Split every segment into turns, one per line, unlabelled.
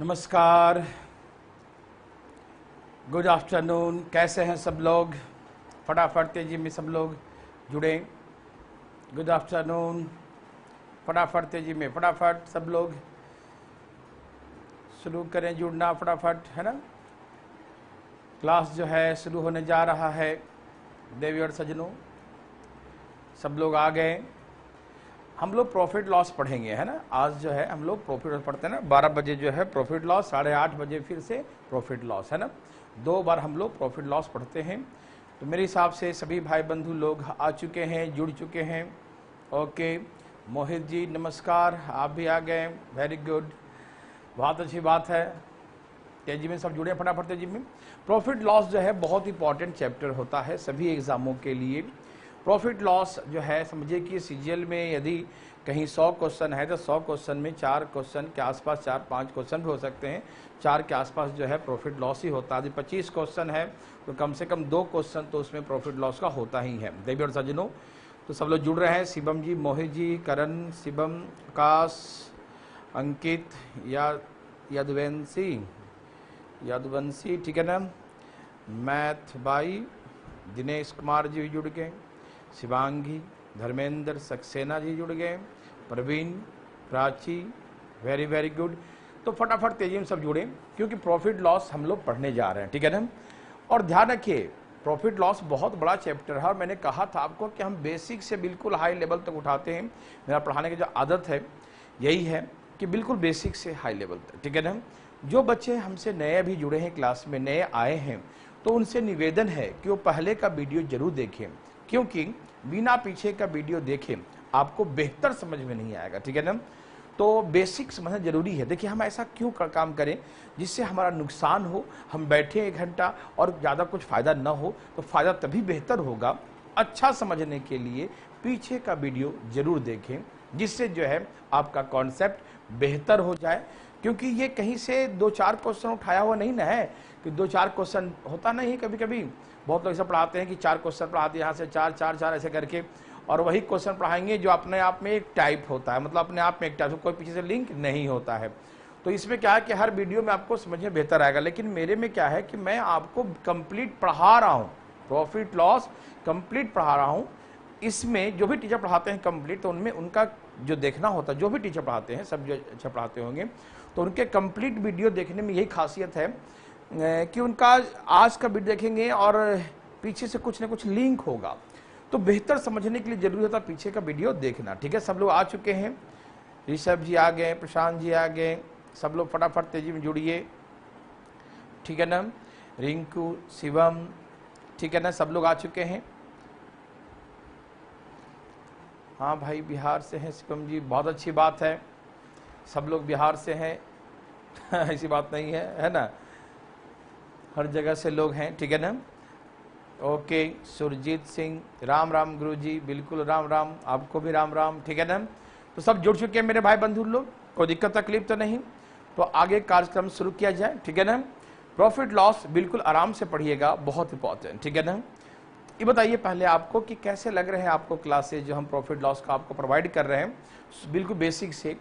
नमस्कार, good afternoon. कैसे हैं सब लोग? फटाफट तेजी में सब लोग जुड़े। गुड आफ्टरनून, फटाफट तेजी में, फटाफट सब लोग शुरू करें जुड़ना, फटाफट, है ना। क्लास जो है शुरू होने जा रहा है। देवी और सज्जनों, सब लोग आ गए। हम लोग प्रॉफिट लॉस पढ़ेंगे, है ना। आज जो है हम लोग प्रॉफिट लॉस पढ़ते हैं ना। 12 बजे जो है प्रॉफिट लॉस, 8:30 बजे फिर से प्रॉफिट लॉस, है ना। 2 बार हम लोग प्रॉफिट लॉस पढ़ते हैं। तो मेरे हिसाब से सभी भाई बंधु लोग आ चुके हैं, जुड़ चुके हैं। ओके, मोहित जी नमस्कार, आप भी आ गए, वेरी गुड, बहुत अच्छी बात है। तेजी में सब जुड़े, फटाफट तेजी में। प्रॉफिट लॉस जो है बहुत इंपॉर्टेंट चैप्टर होता है सभी एग्जामों के लिए। प्रॉफिट लॉस जो है समझिए कि सीजीएल में यदि कहीं 100 क्वेश्चन है तो 100 क्वेश्चन में 4 क्वेश्चन के आसपास, 4-5 क्वेश्चन भी हो सकते हैं, 4 के आसपास जो है प्रॉफिट लॉस ही होता है। यदि 25 क्वेश्चन है तो कम से कम 2 क्वेश्चन तो उसमें प्रॉफिट लॉस का होता ही है। देवी और सज्जनों, तो सब लोग जुड़ रहे हैं। शिवम जी, मोहित जी, करण, शिवम, आकाश, अंकित, यादवंशी, ठीक है ना। मैथ भाई, दिनेश कुमार जी जुड़ गए, शिवांगी, धर्मेंद्र सक्सेना जी जुड़ गए, Praveen, Prachi, very very good. तो फटाफट तेजी में सब जुड़े, क्योंकि प्रॉफिट लॉस हम लोग पढ़ने जा रहे हैं, ठीक है ना। और ध्यान रखिए, प्रॉफिट लॉस बहुत बड़ा चैप्टर है और मैंने कहा था आपको कि हम बेसिक से बिल्कुल हाई लेवल तक उठाते हैं। मेरा पढ़ाने की जो आदत है यही है कि बिल्कुल बेसिक से हाई लेवल तक, ठीक है ना। जो बच्चे हमसे नए भी जुड़े हैं, क्लास में नए आए हैं, तो उनसे निवेदन है कि वो पहले का वीडियो जरूर देखें, क्योंकि बिना पीछे का वीडियो देखें आपको बेहतर समझ में नहीं आएगा, ठीक है ना। तो बेसिक समझना जरूरी है। देखिए, हम ऐसा क्यों काम करें जिससे हमारा नुकसान हो। हम बैठे 1 घंटा और ज़्यादा कुछ फ़ायदा ना हो, तो फ़ायदा तभी बेहतर होगा। अच्छा समझने के लिए पीछे का वीडियो जरूर देखें, जिससे जो है आपका कॉन्सेप्ट बेहतर हो जाए। क्योंकि ये कहीं से 2-4 क्वेश्चन उठाया हुआ नहीं ना है, कि 2-4 क्वेश्चन होता नहीं। कभी कभी बहुत लोग ऐसा पढ़ाते हैं कि 4 क्वेश्चन पढ़ाते हैं, यहाँ से 4-4-4 ऐसे करके, और वही क्वेश्चन पढ़ाएंगे जो अपने आप में एक टाइप होता है, मतलब अपने आप में एक टाइप, कोई पीछे से लिंक नहीं होता है। तो इसमें क्या है कि हर वीडियो में आपको समझ में बेहतर आएगा। लेकिन मेरे में क्या है कि मैं आपको कंप्लीट पढ़ा रहा हूँ, प्रॉफिट लॉस कंप्लीट पढ़ा रहा हूँ। इसमें जो भी टीचर पढ़ाते हैं कंप्लीट, तो उनमें उनका जो देखना होता है, जो भी टीचर पढ़ाते हैं, सब जो अच्छा पढ़ाते होंगे, तो उनके कंप्लीट वीडियो देखने में यही खासियत है कि उनका आज का वीडियो देखेंगे और पीछे से कुछ ना कुछ लिंक होगा। तो बेहतर समझने के लिए जरूरी होता है पीछे का वीडियो देखना, ठीक है। सब लोग आ चुके हैं, ऋषभ जी आ गए, प्रशांत जी आ गए, सब लोग फटाफट तेजी में जुड़िए, ठीक है ना। रिंकू, शिवम, ठीक है ना, सब लोग आ चुके हैं। हाँ भाई, बिहार से हैं शिवम जी, बहुत अच्छी बात है, सब लोग बिहार से हैं ऐसी बात नहीं है ना, हर जगह से लोग हैं, ठीक है ना। ओके, सुरजीत सिंह, राम राम गुरु जी, बिल्कुल राम राम, आपको भी राम राम, ठीक है ना। तो सब जुड़ चुके हैं मेरे भाई बंधु लोग, कोई दिक्कत तकलीफ तो नहीं। तो आगे कार्यक्रम शुरू किया जाए, ठीक है ना। प्रॉफिट लॉस बिल्कुल आराम से पढ़िएगा, बहुत इंपॉर्टेंट, ठीक है ना। ये बताइए पहले आपको कि कैसे लग रहे हैं आपको क्लासेस जो हम प्रॉफिट लॉस का आपको प्रोवाइड कर रहे हैं, बिल्कुल बेसिक से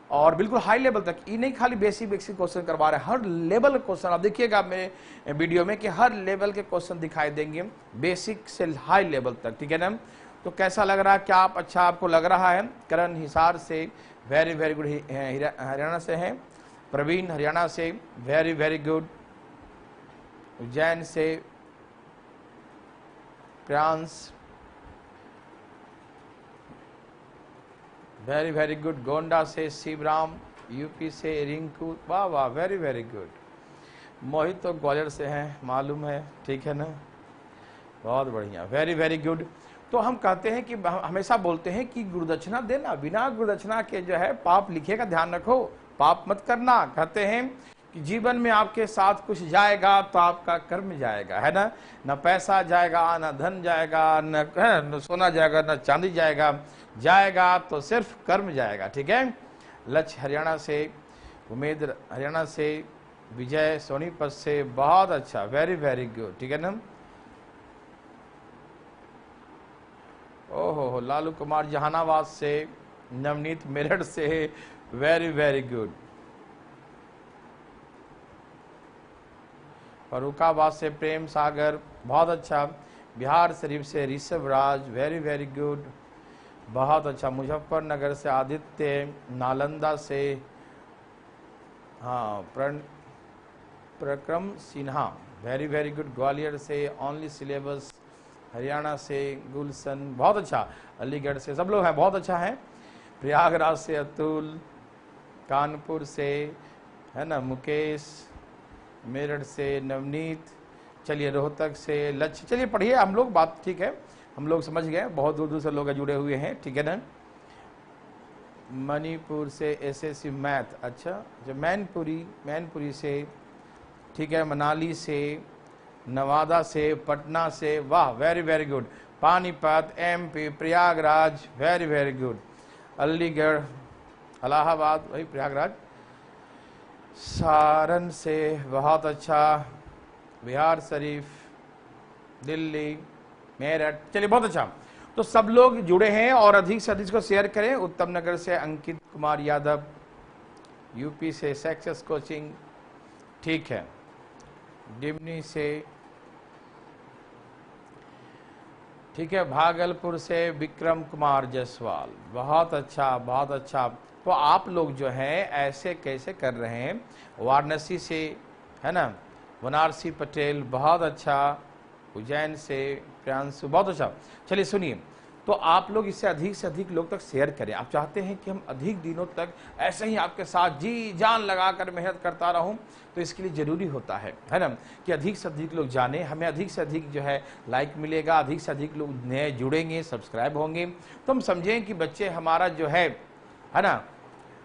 और बिल्कुल हाई लेवल तक। ये नहीं खाली बेसिक बेसिक क्वेश्चन करवा रहे हैं, हर लेवल क्वेश्चन आप देखिएगा मेरे वीडियो में कि हर लेवल के क्वेश्चन दिखाई देंगे, बेसिक से हाई लेवल तक, ठीक है ना। तो कैसा लग रहा है, क्या आप अच्छा आपको लग रहा है? करण हिसार से, वेरी वेरी गुड, हरियाणा से हैं। प्रवीण हरियाणा से, वेरी वेरी गुड। उज्जैन से Priyansh, very very good. Gonda से शिवराम, यूपी से रिंकू, वाह वाह, वेरी वेरी गुड। मोहित तो ग्वालियर से हैं, मालूम है, ठीक है ना, बहुत बढ़िया, वेरी वेरी गुड। तो हम कहते हैं कि हमेशा बोलते हैं कि गुरुदक्षिणा देना, बिना गुरुदक्षिणा के जो है पाप लिखेगा, ध्यान रखो, पाप मत करना। कहते हैं कि जीवन में आपके साथ कुछ जाएगा तो आपका कर्म जाएगा, है ना। न पैसा जाएगा, न धन जाएगा, न सोना जाएगा, न चांदी जाएगा, जाएगा तो सिर्फ कर्म जाएगा, ठीक है। लक्ष्य हरियाणा से, उमेद हरियाणा से, विजय सोनीपत से, बहुत अच्छा, वेरी वेरी गुड, ठीक है ना। ओहो, लालू कुमार जहानाबाद से, नवनीत मेरठ से, वेरी वेरी गुड। फरुखाबाद से प्रेम सागर, बहुत अच्छा। बिहार शरीफ से ऋषभ राज, वेरी वेरी गुड, बहुत अच्छा। मुजफ्फरनगर से आदित्य, नालंदा से हाँ प्रक्रम Sinha, very very good. Gwalior से ओनली सिलेबस, हरियाणा से गुलशन, बहुत अच्छा। अलीगढ़ से सब लोग हैं, बहुत अच्छा है। प्रयागराज से अतुल, कानपुर से है ना मुकेश, मेरठ से नवनीत, चलिए रोहतक से लक्ष्य। चलिए पढ़िए, हम लोग बात ठीक है, हम लोग समझ गए, बहुत दूर दूर से लोग जुड़े हुए हैं, ठीक है ना। मणिपुर से एसएससी मैथ, अच्छा। जो मैनपुरी से, ठीक है। मनाली से, नवादा से, पटना से, वाह very very good. Panipat MP, Prayagraj, very very good. Aligarh, Allahabad, वही प्रयागराज। सारण से, बहुत अच्छा। बिहार शरीफ, दिल्ली, मेरठ, चलिए बहुत अच्छा। तो सब लोग जुड़े हैं और अधिक से अधिक इसको शेयर करें। उत्तम नगर से अंकित कुमार यादव, यूपी से सक्सेस कोचिंग, ठीक है। डिमनी से, ठीक है। भागलपुर से विक्रम कुमार जायसवाल, बहुत अच्छा बहुत अच्छा। तो आप लोग जो हैं ऐसे कैसे कर रहे हैं। वाराणसी से है ना बनारसी पटेल, बहुत अच्छा। उज्जैन से प्रियांशु, बहुत अच्छा। चलिए सुनिए, तो आप लोग इससे अधिक लोग तक शेयर करें। आप चाहते हैं कि हम अधिक दिनों तक ऐसे ही आपके साथ जी जान लगाकर मेहनत करता रहूं, तो इसके लिए जरूरी होता है ना, कि अधिक से अधिक लोग जाने, हमें अधिक से अधिक जो है लाइक मिलेगा, अधिक से अधिक लोग नए जुड़ेंगे, सब्सक्राइब होंगे, तो हम समझें कि बच्चे हमारा जो है ना,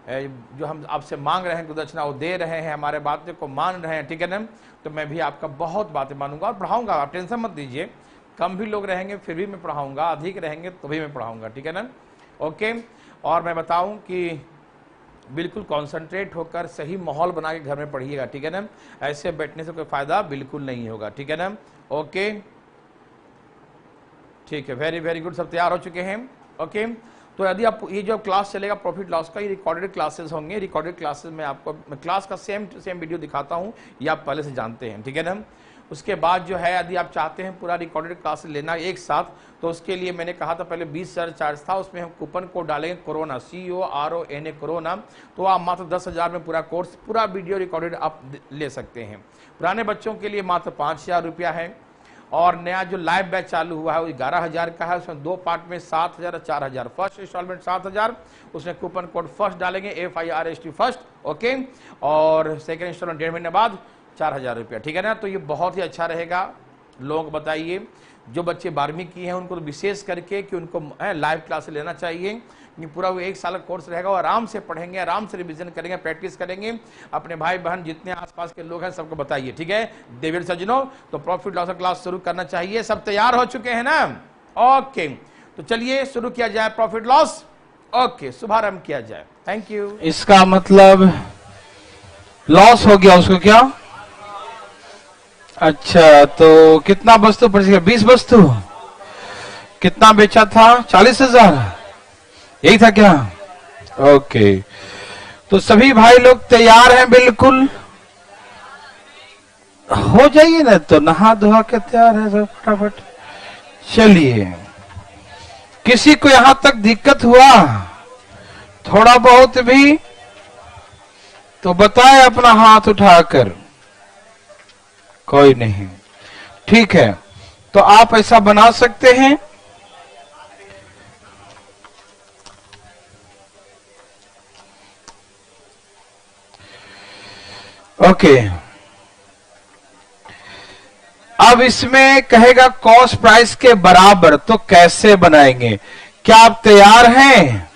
जो हम आपसे मांग रहे हैं गुदक्षिणा वो दे रहे हैं, हमारे बातें को मान रहे हैं, ठीक है ना। तो मैं भी आपका बहुत बातें मानूंगा और पढ़ाऊंगा, आप टेंशन मत दीजिए। कम भी लोग रहेंगे फिर भी मैं पढ़ाऊंगा, अधिक रहेंगे तो भी मैं पढ़ाऊंगा, ठीक है ना। ओके। और मैं बताऊं कि बिल्कुल कॉन्सेंट्रेट होकर सही माहौल बना के घर में पढ़िएगा, ठीक है ना। ऐसे बैठने से कोई फायदा बिल्कुल नहीं होगा, ठीक है ना। ओके, ठीक है, वेरी वेरी गुड। सब तैयार हो चुके हैं। ओके, तो यदि आप ये जो क्लास चलेगा प्रॉफिट लॉस का, ये रिकॉर्डेड क्लासेस होंगे। रिकॉर्डेड क्लासेस में आपको मैं क्लास का सेम वीडियो दिखाता हूँ, ये आप पहले से जानते हैं, ठीक है ना। उसके बाद जो है यदि आप चाहते हैं पूरा रिकॉर्डेड क्लास लेना एक साथ, तो उसके लिए मैंने कहा था पहले 20,000 चार्ज था, उसमें हम कूपन कोड डालेंगे कोरोना, CORONA कोरोना, तो आप मात्र 10,000 में पूरा कोर्स, पूरा वीडियो रिकॉर्डेड आप ले सकते हैं। पुराने बच्चों के लिए मात्र 5,000 रुपया है। और नया जो लाइव बैच चालू हुआ है वो 11,000 का है, उसमें 2 पार्ट में 7,000 और 4,000। फर्स्ट इंस्टॉलमेंट 7,000, उसमें कूपन कोड फर्स्ट डालेंगे FIRST फर्स्ट, ओके। और सेकेंड इंस्टॉलमेंट 1.5 महीने बाद 4,000 रुपया, ठीक है ना। तो ये बहुत ही अच्छा रहेगा। लोग बताइए, जो बच्चे 12वीं की हैं उनको तो विशेष करके कि उनको लाइव क्लास लेना चाहिए, कि पूरा वो 1 साल का कोर्स रहेगा, और आराम से पढ़ेंगे, आराम से रिवीजन करेंगे, प्रैक्टिस करेंगे। अपने भाई बहन जितने आसपास के लोग हैं सबको बताइए, ठीक है। देवीर सज्जनों, तो प्रॉफिट लॉस क्लास शुरू करना चाहिए। सब तैयार हो चुके हैं ना। ओके, तो चलिए शुरू किया जाए प्रॉफिट लॉस। ओके, शुभारंभ किया जाए। Thank you.
इसका मतलब लॉस हो गया उसको, क्या? अच्छा, तो कितना वस्तु पड़ गया? 20 वस्तु। कितना बेचा था? 40,000, यही था क्या? ओके, तो सभी भाई लोग तैयार हैं? बिल्कुल हो जाइए ना, तो नहा धोआ के तैयार है सब फटाफट। चलिए, किसी को यहां तक दिक्कत हुआ थोड़ा बहुत भी तो बताए अपना हाथ उठाकर। कोई नहीं, ठीक है। तो आप ऐसा बना सकते हैं। ओके, अब इसमें कहेगा कॉस्ट प्राइस के बराबर, तो कैसे बनाएंगे? क्या आप तैयार हैं?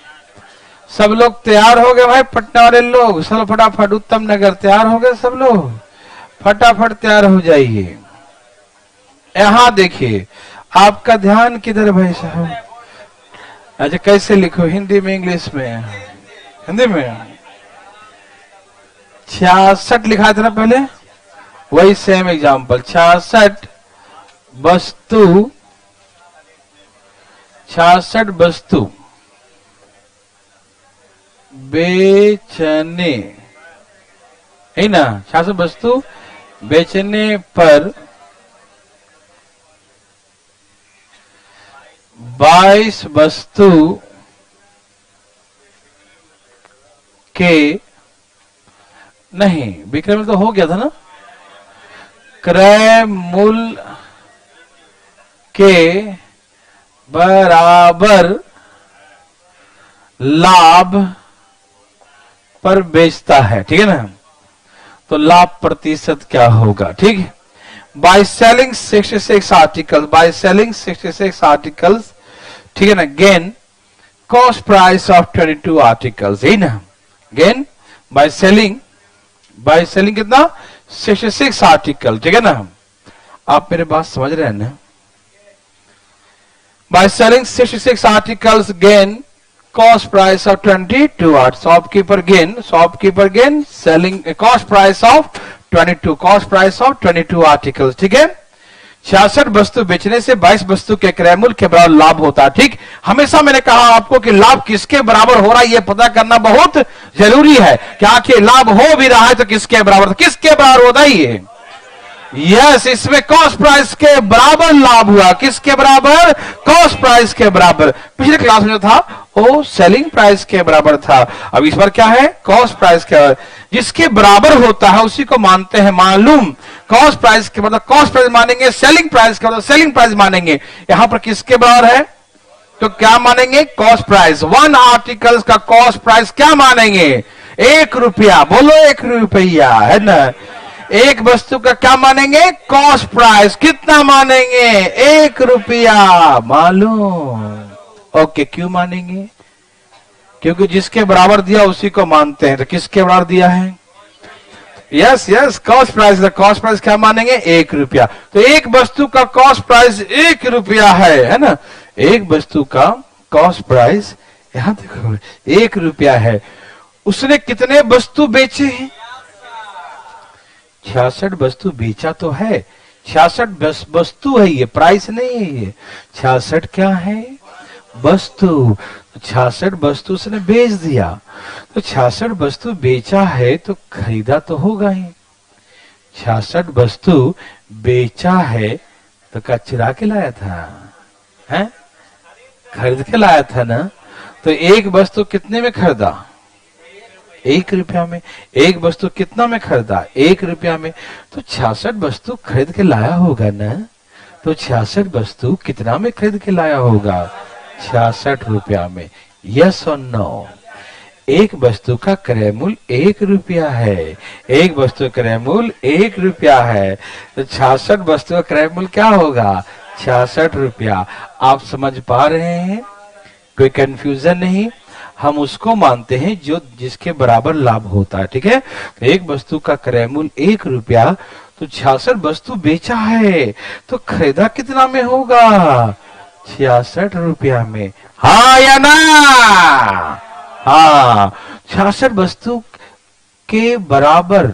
सब लोग तैयार हो गए भाई? पटना वाले लोग सब फटाफट, उत्तम नगर तैयार हो गए सब लोग? फटाफट तैयार हो जाइए। यहां देखिए, आपका ध्यान किधर भाई साहब? अच्छा, कैसे लिखो? हिंदी में, इंग्लिश में? हिंदी में 66 लिखा था ना पहले, वही सेम एग्जाम्पल। 66 वस्तु, 66 वस्तु बेचने, है ना। 66 वस्तु बेचने पर 22 वस्तु के, नहीं विक्रय मूल्य तो हो गया था ना, क्रय मूल्य के बराबर लाभ पर बेचता है, ठीक है ना, तो लाभ प्रतिशत क्या होगा, ठीक है। By selling 66 articles, by selling 66 articles, ठीक है ना, gain cost price of 22 articles, है ना, गेन बाय सेलिंग कितना 66 आर्टिकल, ठीक है ना। आप मेरे बात समझ रहे हैं ना। By selling 66 articles gain cost price of 22 shopkeeper gain selling cost price of 22 articles, ठीक है। 66 वस्तु बेचने से 22 वस्तु के क्रय मूल्य के बराबर लाभ होता है, ठीक। हमेशा मैंने कहा आपको कि लाभ किसके बराबर हो रहा है यह पता करना बहुत जरूरी है कि आखिर लाभ हो भी रहा है तो किसके बराबर होता है ये। यस, इसमें कॉस्ट प्राइस के बराबर लाभ हुआ, किसके बराबर, कॉस्ट प्राइस के बराबर। पिछले क्लास में जो था वो सेलिंग प्राइस के बराबर था, अब इस बार क्या है, कॉस्ट प्राइस के बराबर। जिसके बराबर होता है उसी को मानते हैं मालूम। कॉस्ट प्राइस के मतलब कॉस्ट प्राइस मानेंगे, सेलिंग प्राइस के मतलब सेलिंग प्राइस मानेंगे। यहां पर किसके बराबर है तो क्या मानेंगे, कॉस्ट प्राइस। 1 आर्टिकल्स का कॉस्ट प्राइस क्या मानेंगे, 1 रुपया, बोलो 1 रुपया, है ना। एक वस्तु का क्या मानेंगे, कॉस्ट प्राइस, कितना मानेंगे, 1 रुपया, मालूम। ओके, क्यों मानेंगे, क्योंकि जिसके बराबर दिया उसी को मानते हैं। तो किसके बराबर दिया है, यस कॉस्ट प्राइस क्या मानेंगे, 1 रुपया। तो एक वस्तु का कॉस्ट प्राइस 1 रुपया है ना। एक वस्तु का कॉस्ट प्राइस यहां देखो 1 रुपया है। उसने कितने वस्तु बेचे हैं, 66 वस्तु बेचा तो है, 66 वस्तु है, ये प्राइस नहीं है, ये 66 क्या है, वस्तु। 66 वस्तु उसने बेच दिया, तो 66 वस्तु बेचा है तो खरीदा तो होगा ही। 66 वस्तु बेचा है तो क्या चुरा के लाया था, हैं, खरीद के लाया था ना। तो एक वस्तु कितने में खरीदा, 1 रुपया में। एक वस्तु कितना में खरीदा, 1 रुपया में। तो 66 वस्तु खरीद के लाया होगा ना। तो 66 वस्तु कितना में खरीद के लाया होगा, 66 रुपया में। यस और नो। एक वस्तु का क्रय मूल्य 1 रुपया है, एक वस्तु का क्रय मूल्य 1 रुपया है, तो 66 वस्तु का क्रय मूल्य क्या होगा, 66 रुपया। आप समझ पा रहे हैं, कोई कंफ्यूजन नहीं। हम उसको मानते हैं जो जिसके बराबर लाभ होता है, ठीक है। तो एक वस्तु का क्रय मूल्य 1 रुपया, तो 66 वस्तु बेचा है तो खरीदा कितना में होगा, 66 रुपया में। हाँ या ना, हाँ। 66 वस्तु के बराबर,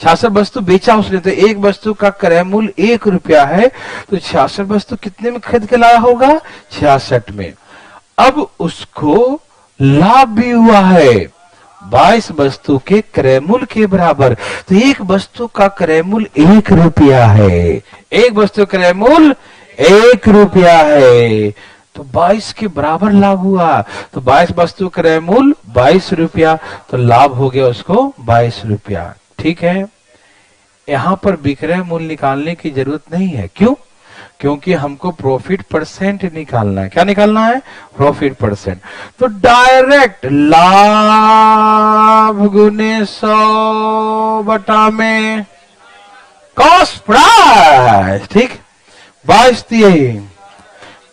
66 वस्तु बेचा उसने, तो एक वस्तु का क्रय मूल्य 1 रुपया है, तो 66 वस्तु कितने में खरीद के लाया होगा, 66 में। अब उसको लाभ भी हुआ है 22 वस्तु के क्रय मूल्य के बराबर। तो एक वस्तु का क्रय मूल्य 1 रुपया है, एक वस्तु क्रय मूल्य 1 रुपया है, तो 22 के बराबर लाभ हुआ। तो 22 वस्तु क्रय मूल्य 22 रुपया, तो लाभ हो गया उसको 22 रुपया, ठीक है। यहां पर विक्रय मूल्य निकालने की जरूरत नहीं है, क्यों, क्योंकि हमको प्रॉफिट परसेंट निकालना है। क्या निकालना है, प्रॉफिट परसेंट। तो डायरेक्ट लाभ गुने 100 बटा में कॉस्ट प्राइस, ठीक। 22 दिए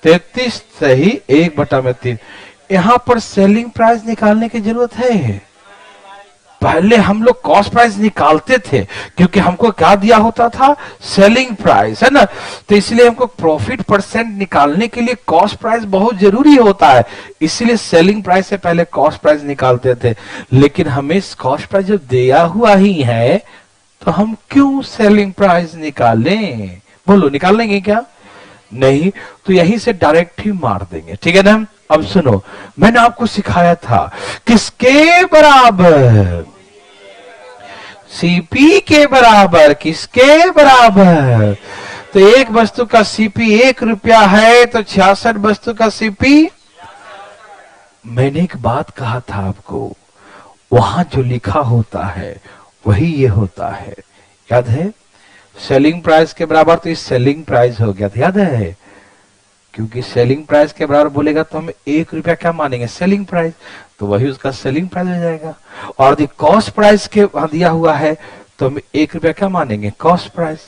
33 सही, 1 बटा में 3। यहां पर सेलिंग प्राइस निकालने की जरूरत है। पहले हम लोग कॉस्ट प्राइस निकालते थे क्योंकि हमको क्या दिया होता था, सेलिंग प्राइस, है ना। तो इसलिए हमको प्रॉफिट परसेंट निकालने के लिए कॉस्ट प्राइस बहुत जरूरी होता है, इसलिए सेलिंग प्राइस से पहले कॉस्ट प्राइस निकालते थे। लेकिन हमें कॉस्ट प्राइस जब दिया हुआ ही है तो हम क्यों सेलिंग प्राइस निकालें, बोलो, निकाल लेंगे क्या, नहीं। तो यहीं से डायरेक्ट ही मार देंगे, ठीक है ना। अब सुनो, मैंने आपको सिखाया था किसके बराबर, सीपी के बराबर। किसके बराबर? तो एक वस्तु का सीपी 1 रुपया है तो 66 वस्तु का सीपी। मैंने एक बात कहा था आपको, वहां जो लिखा होता है वही ये होता है, याद है? सेलिंग प्राइस के बराबर तो इस सेलिंग प्राइस हो गया था, याद है? क्योंकि सेलिंग प्राइस के बराबर बोलेगा तो हम 1 रुपया क्या मानेंगे? सेलिंग प्राइस, तो वही उसका सेलिंग प्राइस हो जाएगा। और यदि कॉस्ट प्राइस के दिया हुआ है तो हम 1 रुपया क्या मानेंगे? कॉस्ट प्राइस,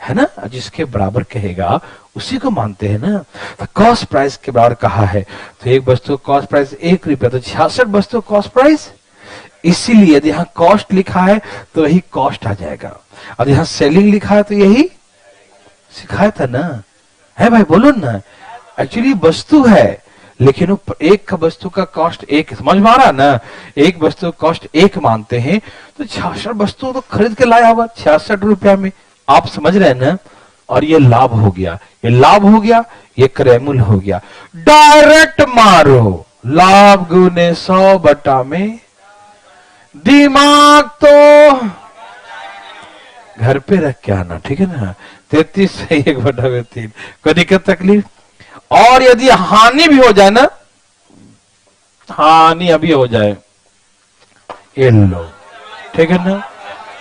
है ना? जिसके बराबर कहेगा उसी को मानते हैं ना। तो कॉस्ट प्राइस के बराबर कहा है तो एक वस्तु कॉस्ट प्राइस 1 रुपया, तो 66 वस्तु कॉस्ट प्राइस। इसीलिए यदि यहाँ कॉस्ट लिखा है तो यही कॉस्ट आ जाएगा, और यहाँ सेलिंग लिखा है तो यही सिखाया था ना, है भाई? बोलो ना। एक्चुअली वस्तु है लेकिन वो एक का वस्तु का कॉस्ट 1, समझ में आ रहा ना? एक वस्तु कॉस्ट 1 मानते हैं तो 66 वस्तु तो खरीद के लाया होगा 66 रुपया में। आप समझ रहे हैं ना? और ये लाभ हो गया, ये लाभ हो गया, ये क्रय मूल्य हो गया। डायरेक्ट मारो, लाभ गुने 100 बटा में। दिमाग तो घर पे रख के आना, ठीक है ना? 33 से 1 बटा में 3, कोई दिक्कत तकलीफ? और यदि हानि भी हो जाए ना, हानि अभी हो जाए, ये लो, ठीक है ना?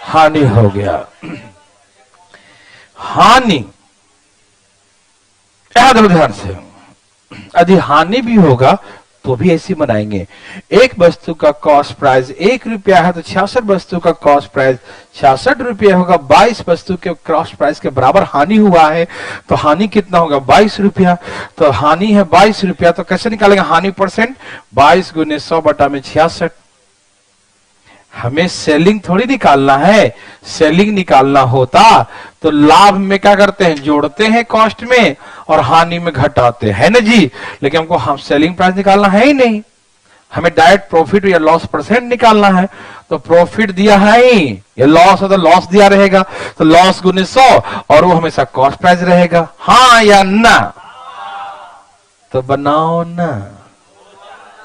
हानि हो गया, हानि, याद रखो ध्यान से। यदि हानि भी होगा तो भी ऐसी बनाएंगे। एक वस्तु का कॉस्ट प्राइस 1 रुपया है तो 66 वस्तु का कॉस्ट प्राइस 66 रुपया होगा। 22 वस्तु के कॉस्ट प्राइस के बराबर हानि हुआ है तो हानि कितना होगा? 22 रुपया। तो हानि है 22 रुपया, तो कैसे निकालेंगे हानि परसेंट? 22 गुने 100 बटा में 66। हमें सेलिंग थोड़ी निकालना है, सेलिंग निकालना होता तो लाभ में क्या करते हैं? जोड़ते हैं कॉस्ट में और हानि में घटाते हैं ना जी। लेकिन हमको हम सेलिंग प्राइस निकालना है ही नहीं, हमें डायरेक्ट प्रॉफिट या लॉस परसेंट निकालना है। तो प्रॉफिट दिया है ही, ये लॉस है तो लॉस दिया रहेगा, तो लॉस गुने 100 और वो हमेशा कॉस्ट प्राइस रहेगा। हाँ या ना? तो बनाओ ना,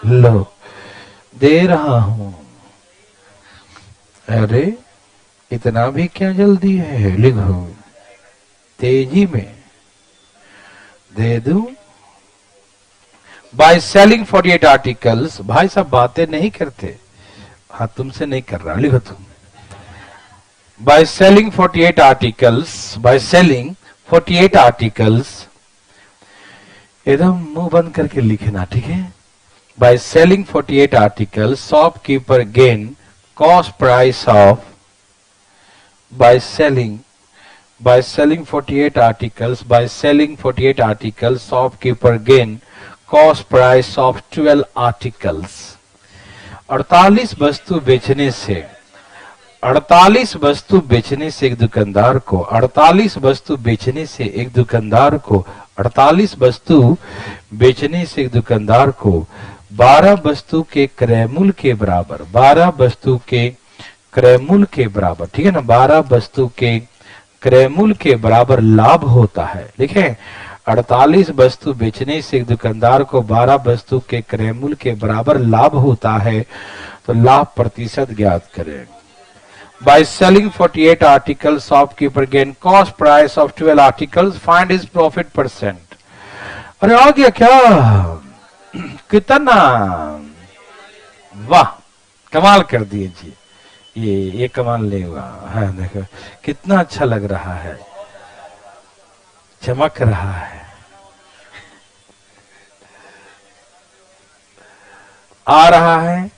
लो दे रहा हूं। अरे इतना भी क्या जल्दी है? लिखो, तेजी में दे दूं। बाय सेलिंग 48 आर्टिकल्स, भाई साहब बातें नहीं करते, हाँ तुमसे नहीं कर रहा, लिखो तुम। By selling 48 articles, by selling 48 articles, एकदम मुंह बंद करके लिखना, ठीक है? By selling 48 articles, shopkeeper gain cost price of by selling 48 articles, by selling 48 articles shopkeeper gain cost price of 12 articles। 48 वस्तु बेचने से, 48 वस्तु बेचने से एक दुकानदार को, 48 वस्तु बेचने से एक दुकानदार को, 48 वस्तु बेचने से एक दुकानदार को 12 वस्तु के क्रय मूल्य के बराबर, 12 वस्तु के क्रय मूल्य के बराबर, ठीक है ना? 12 वस्तु के क्रय मूल्य के बराबर लाभ होता है। देखें, 48 वस्तु बेचने से एक दुकानदार को 12 वस्तु के क्रय मूल्य के बराबर लाभ होता है, तो लाभ प्रतिशत ज्ञात करें। By selling 48 articles, shopkeeper gain cost price of 12 articles, find his profit percent. अरे आ गया क्या? कितना वाह, कमाल कर दिए जी, ये कमाल नहीं हुआ है? देखो कितना अच्छा लग रहा है, चमक रहा है, आ रहा है,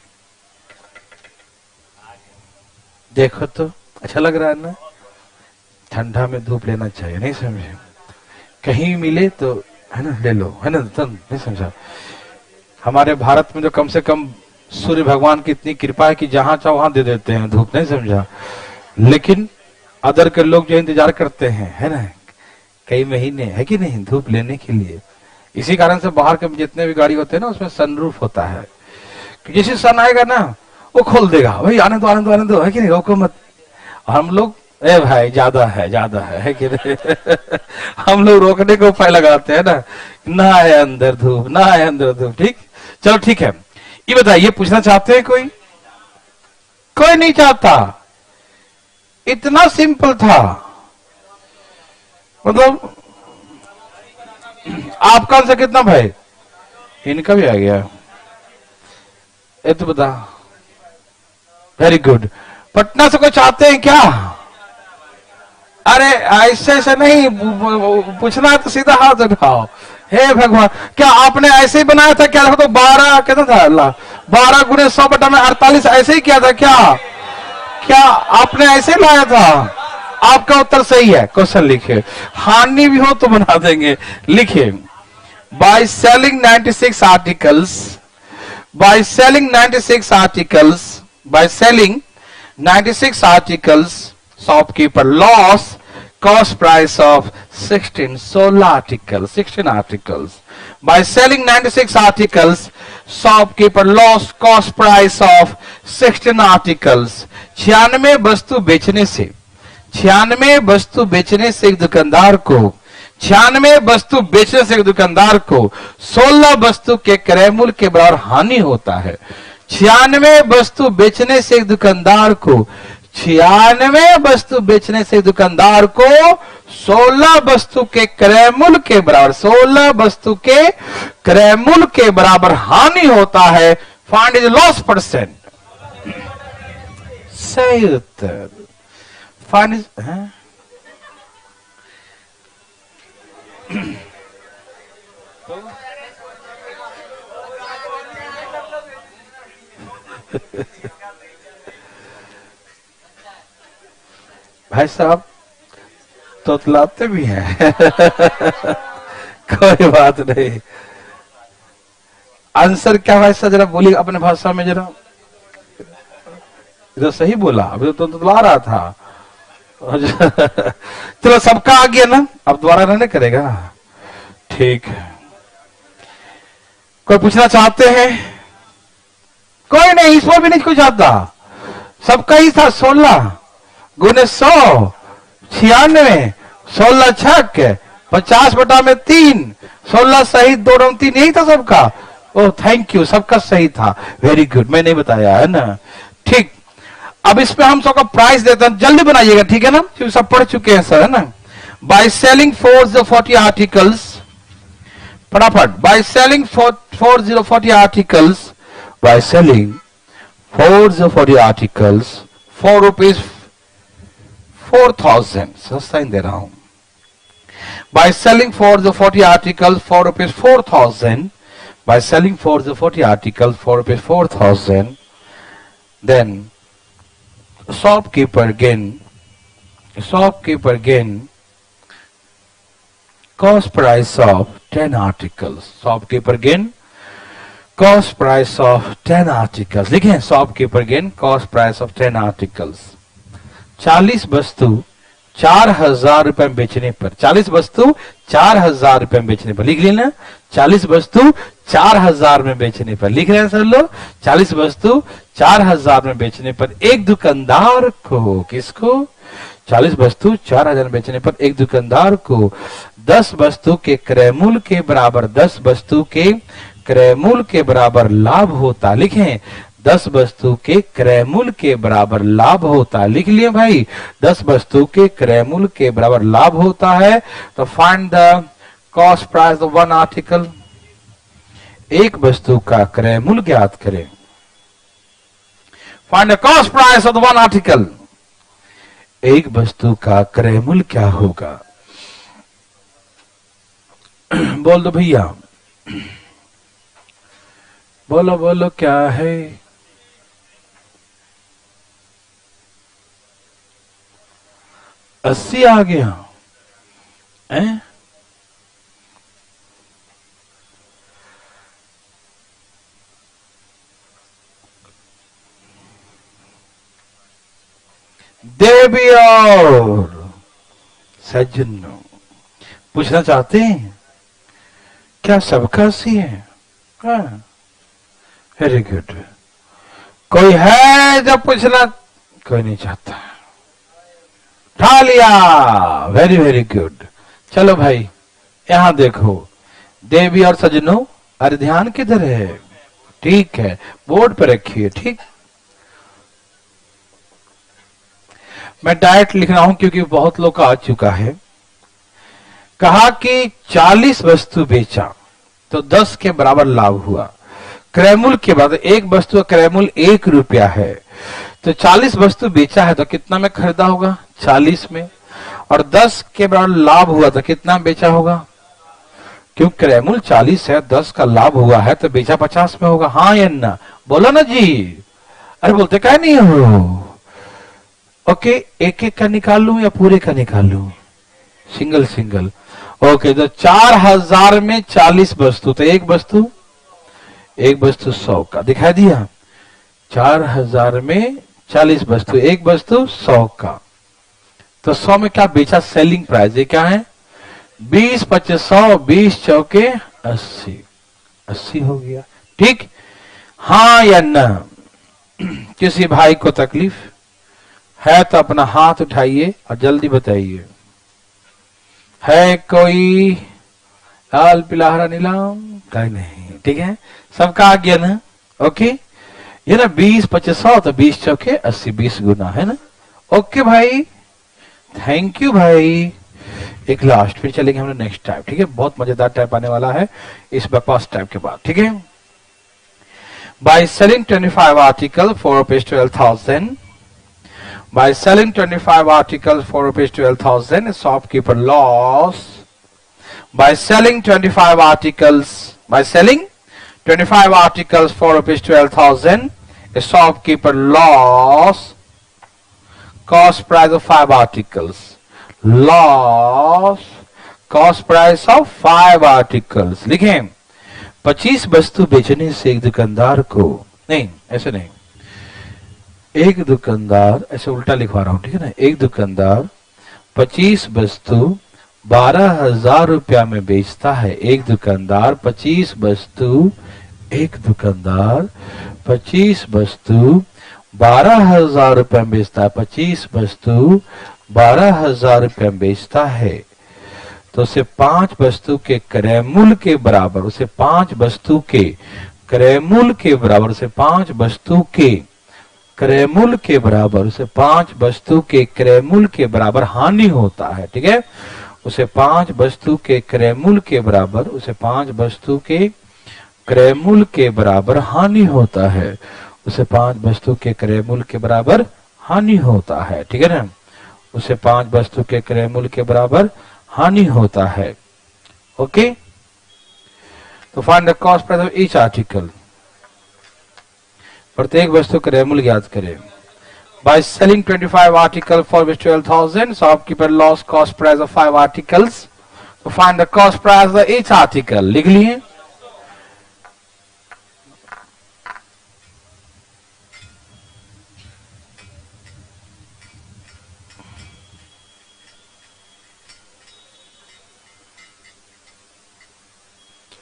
देखो तो अच्छा लग रहा है ना? ठंडा में धूप लेना चाहिए, नहीं समझे? कहीं मिले तो है ना ले लो, है ना? तब नहीं समझा? हमारे भारत में जो कम से कम सूर्य भगवान की इतनी कृपा है कि जहां चाहो वहां दे देते हैं धूप, नहीं समझा? लेकिन अदर के लोग जो इंतजार करते हैं, है ना, कई महीने, है कि नहीं, धूप लेने के लिए। इसी कारण से बाहर के जितने भी गाड़ी होते हैं ना उसमें सनरूफ होता है कि जैसे सन आएगा ना वो खोल देगा, भाई आने दो आने दो आने दो, है कि नहीं, रोको मत। हम लोग ए भाई ज्यादा है कि नहीं? हम लोग रोकने को उपाय लगाते हैं ना आए अंदर धूप, ना आए अंदर धूप। ठीक, चलो ठीक है। ये बताइए, पूछना चाहते हैं कोई? कोई नहीं चाहता। इतना सिंपल था। मतलब आपका आंसर कितना भाई? इनका भी आ गया। ये तो बता। Very good. पटना से कुछ आते हैं क्या? अरे ऐसे ऐसे नहीं पूछना है तो सीधा हाथ उठाओ। हे भगवान, क्या आपने ऐसे ही बनाया था क्या? तो 12 कितना था? अल्लाह, 12 गुणे 100 बटा में 48 ऐसे ही किया था क्या? क्या आपने ऐसे ही लाया था? आपका उत्तर सही है। क्वेश्चन लिखे, हानि भी हो तो बना देंगे। लिखिए, by selling 96 articles, by selling 96 articles, by selling 96 articles, shopkeeper lost cost price of 16 articles, 16 articles. By selling 96 articles, shopkeeper lost cost price of 16 articles. 96 वस्तु बेचने से, 96 वस्तु बेचने से एक दुकानदार को, 96 वस्तु बेचने से एक दुकानदार को 16 वस्तु के क्रय मूल्य के बराबर हानि होता है। 96 वस्तु बेचने से एक दुकानदार को, 96 वस्तु बेचने से एक दुकानदार को 16 वस्तु के क्रय मूल्य के बराबर, 16 वस्तु के क्रय मूल्य के बराबर हानि होता है। Find is loss percent. सही उत्तर। फाइंड इज भाई साहब तोतलाते भी हैं। कोई बात नहीं। आंसर क्या भाई साहब जरा बोलिए अपने भाषा में जरा। तो सही बोला, अभी तो तोतला रहा था। चलो सबका आ गया ना, अब दोबारा रहने करेगा। ठीक है, कोई पूछना चाहते हैं? कोई नहीं, इसमें भी नहीं कोई चाहता। सबका ही था। 16 गुने 100 96, 16 छक 50 बटा में 3, 16 सही 2 रंग 3, यही था सबका। ओह थैंक यू, सबका सही था। वेरी गुड, मैं नहीं बताया है ना। ठीक, अब इसमें हम सबका प्राइस देते हैं, जल्दी बनाइएगा, ठीक है ना, क्योंकि सब पढ़ चुके हैं सर, है ना। बाय सेलिंग 4040 आर्टिकल्स, फटाफट, by selling 4040 articles, by selling 4040 articles 4 rupees 4000, सस्ता ही दे रहा हूं। By selling 4040 articles 4 rupees 4000, by selling 4040 articles 4 rupees 4000, then shopkeeper gain cost price of 10 articles. Shopkeeper gain cost price of 10 articles. लिखें, shopkeeper gain cost price of 10 articles. 40 वस्तु 4000 रुपए में बेचने पर, 40 वस्तु 4000 रुपए में बेचने पर, लिख लेना। 40 वस्तु 4000 में बेचने पर, लिख रहे हैं सर लोग। 40 वस्तु 4000 में बेचने पर एक दुकानदार को, किसको? 40 वस्तु 4000 में बेचने पर एक दुकानदार को 10 वस्तु के क्रय मूल्य के बराबर, 10 वस्तु के क्रय मूल्य के बराबर लाभ होता। लिखें, 10 वस्तु के क्रय मूल्य के बराबर लाभ होता है। लिख लिए भाई, 10 वस्तु के क्रय मूल्य के बराबर लाभ होता है। तो find the cost price of one article. एक वस्तु का क्रय मूल्य ज्ञात करें। Find the cost price of one article. एक वस्तु का क्रय मूल्य क्या होगा? बोल दो भैया, बोलो बोलो क्या है? अस्सी आ गया हैं? देवी और सज्जनों, पूछना चाहते हैं क्या सबका सी है? Very good. कोई है जब पूछना? कोई नहीं चाहता। उठा लिया। Very very good. चलो भाई यहां देखो, देवी और सज्जनों, अरे ध्यान किधर है? ठीक है, बोर्ड पर रखिए। ठीक, मैं डायरेक्ट लिख रहा हूं क्योंकि बहुत लोग का आ चुका है। कहा कि 40 वस्तु बेचा तो 10 के बराबर लाभ हुआ। क्रयमूल्य के बाद एक वस्तु का क्रयमूल्य 1 रुपया है, तो 40 वस्तु बेचा है तो कितना में खरीदा होगा? 40 में। और 10 के बराबर लाभ हुआ तो कितना बेचा होगा? क्यों क्रयमूल्य 40 है, 10 का लाभ हुआ है तो बेचा 50 में होगा। हाँ या ना? बोलो ना जी। अरे बोलते क्या नहीं हो? ओके, एक एक का निकाल लूं या पूरे का निकाल लूं? Single single. ओके, तो 4000 में 40 वस्तु, तो एक वस्तु 100 का दिखाई दिया। 4000 में 40 वस्तु, एक वस्तु 100 का, तो 100 में क्या बेचा? Selling price. ये क्या है? 20 25 100, 20 चौके 80, 80 हो गया। ठीक, हाँ या ना? किसी भाई को तकलीफ है तो अपना हाथ उठाइए और जल्दी बताइए। है कोई? लाल पीला हरा नीलम? कहीं नहीं। ठीक है, सबका आ गया ना? ओके, ये ना 20 25 100, तो 20 चौके 80, 20 गुना है ना? ओके भाई, थैंक यू भाई। एक लास्ट, फिर चलेंगे हम लोग नेक्स्ट टाइप। ठीक है, बहुत मजेदार टाइप आने वाला है इस बकवास टाइप के बाद। ठीक है, by selling 25 article for rupees 12,000, by selling 25 articles for rupees 12,000, a shopkeeper lost. By selling 25 articles for rupees 12,000, a shopkeeper lost cost price of 5 articles. Lost cost price of 5 articles. लिखें, 25 वस्तु बेचने से एक दुकानदार को, नहीं ऐसे नहीं, एक दुकानदार, ऐसे उल्टा लिखवा रहा हूं, ठीक है ना? एक दुकानदार 25 वस्तु 12,000 रुपया में बेचता है। एक दुकानदार 25 वस्तु 12,000 रुपया में बेचता है। 25 वस्तु 12,000 रुपया में बेचता है, तो उसे 5 वस्तु के क्रयमूल्य के बराबर, उसे 5 वस्तु के क्रयमूल्य के बराबर, उसे 5 वस्तु के क्रयमूल्य के बराबर, उसे 5 वस्तु के क्रयमूल्य के बराबर हानि होता है। ठीक है, उसे 5 वस्तु के क्रयमूल्य के बराबर, उसे 5 वस्तु के क्रयमूल्य के बराबर हानि होता है। उसे 5 वस्तु के क्रयमूल्य के बराबर हानि होता है। ठीक है ना? उसे 5 वस्तु के क्रयमूल्य के बराबर हानि होता है। ओके, तो find the cost price of each article. प्रत्येक वस्तु का क्रयमूल्य ज्ञात करें। By selling 25 articles for 12,000, shopkeeper lost cost price of 5 articles. तो find the cost price of each article. लिख लिए?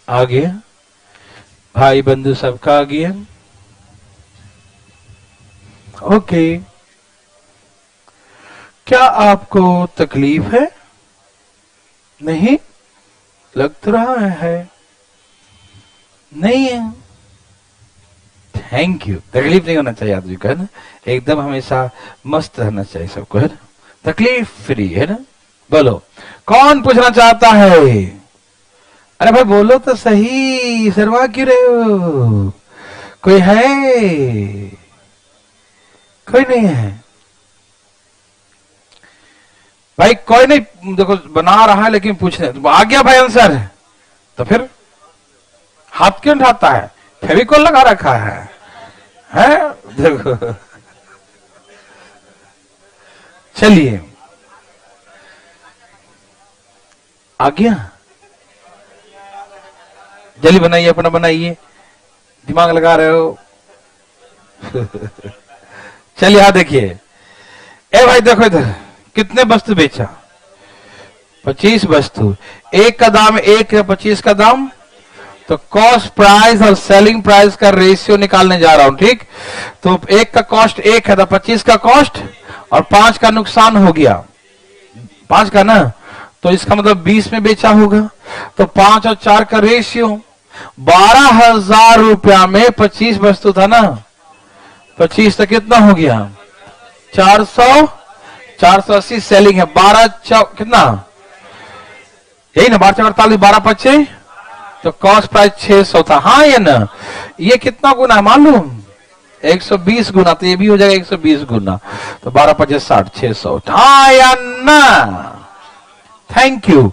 आ गया भाई बंधु, सबका आ गया? ओके, क्या आपको तकलीफ है? नहीं लग तो रहा है, नहीं है। Thank you. तकलीफ नहीं होना चाहिए आदमी को, है ना? एकदम हमेशा मस्त रहना चाहिए सबको, है ना? तकलीफ फ्री, है ना? बोलो, कौन पूछना चाहता है? अरे भाई बोलो तो सही, शर्मा क्यों रहे हो? कोई है? कोई नहीं है भाई, कोई नहीं। देखो बना रहा है लेकिन पूछने आ गया भाई आंसर, तो फिर हाथ क्यों उठाता है? फेविकोल लगा रखा है? देखो चलिए, आ गया। जल्दी बनाइए, अपना बनाइए, दिमाग लगा रहे हो। चलिए, हाँ देखिए, ए भाई देखो इधर, कितने वस्तु बेचा? 25 वस्तु। एक का दाम 1 है, 25 का दाम, तो कॉस्ट प्राइस और सेलिंग प्राइस का रेशियो निकालने जा रहा हूं। ठीक, तो एक का कॉस्ट 1 है, तो 25 का कॉस्ट और 5 का नुकसान हो गया, 5 का ना, तो इसका मतलब 20 में बेचा होगा। तो 5 और 4 का रेशियो, 12,000 रुपया में 25 वस्तु था ना, 25 तो कितना हो गया? 480 सेलिंग है, 12 कितना, यही ना, 12 48, 12 25, तो कॉस्ट प्राइस 600 था, हाँ या ना। ये कितना गुना है मालूम, 120 गुना, तो ये भी हो जाएगा 120 गुना, तो 12 25 60, 600, हाँ या ना। Thank you.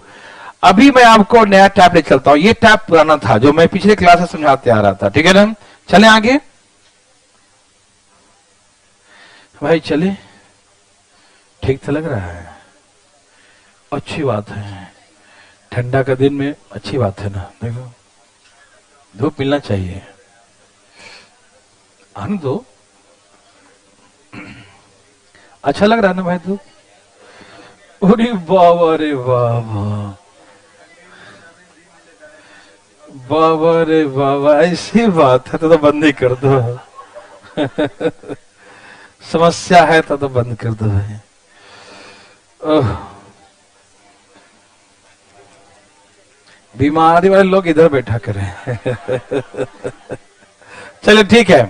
अभी मैं आपको नया टैब ले चलता हूं, ये टैब पुराना था जो मैं पिछले क्लास में समझाते आ रहा था, ठीक है ना। चले आगे भाई, चले, ठीक तो लग रहा है, अच्छी बात है, ठंडा का दिन में अच्छी बात है ना। देखो धूप मिलना चाहिए, आने दो, अच्छा लग रहा है ना भाई धूप। अरे बाबा रे बाबा, बाबा रे बाबा, ऐसी बात है तो बंद ही कर दो। समस्या है तो बंद कर दो भाई। बीमारी वाले लोग इधर बैठा करें। चलिए ठीक है,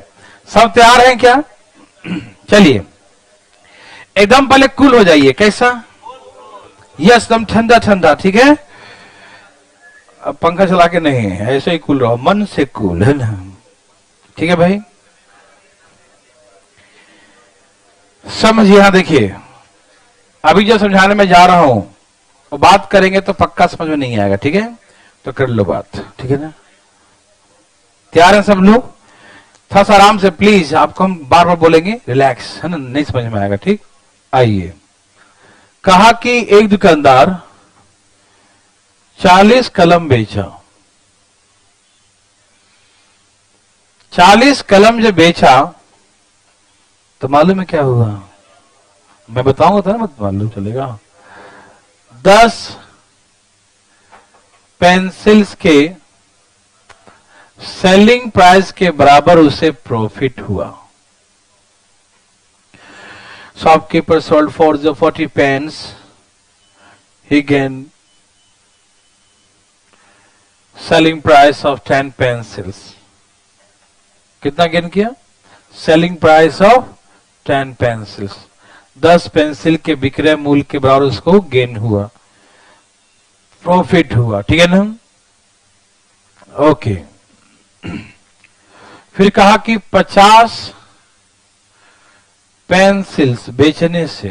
सब तैयार हैं क्या? चलिए एकदम पहले कूल हो जाइए, कैसा? यस, एकदम ठंडा ठंडा, ठीक है। अब पंखा चला के नहीं, ऐसे ही कूल रहो, मन से कूल, है ना, ठीक है भाई। समझ, यहां देखिए, अभी जो समझाने में जा रहा हूं वो बात करेंगे तो पक्का समझ में नहीं आएगा, ठीक है, तो कर लो बात, ठीक है ना। तैयार हैं सब लोग? थोड़ा सा आराम से प्लीज, आपको हम बार बार बोलेंगे, रिलैक्स, है ना, नहीं समझ में आएगा, ठीक। आइए, कहा कि एक दुकानदार 40 कलम बेचा, 40 कलम जब बेचा तो मालूम है क्या हुआ? मैं बताऊंगा तो ना, मत मालूम चलेगा। 10 पेंसिल्स के सेलिंग प्राइस के बराबर उसे प्रॉफिट हुआ। Shopkeeper sold for the 40 pens, he gain selling price of 10 pencils. कितना गेन किया? Selling price of 10 pencils, 10 pencil के विक्रय मूल्य के बराबर उसको गेन हुआ, प्रॉफिट हुआ, ठीक है ना। ओके, फिर कहा कि 50 पेंसिल्स बेचने से,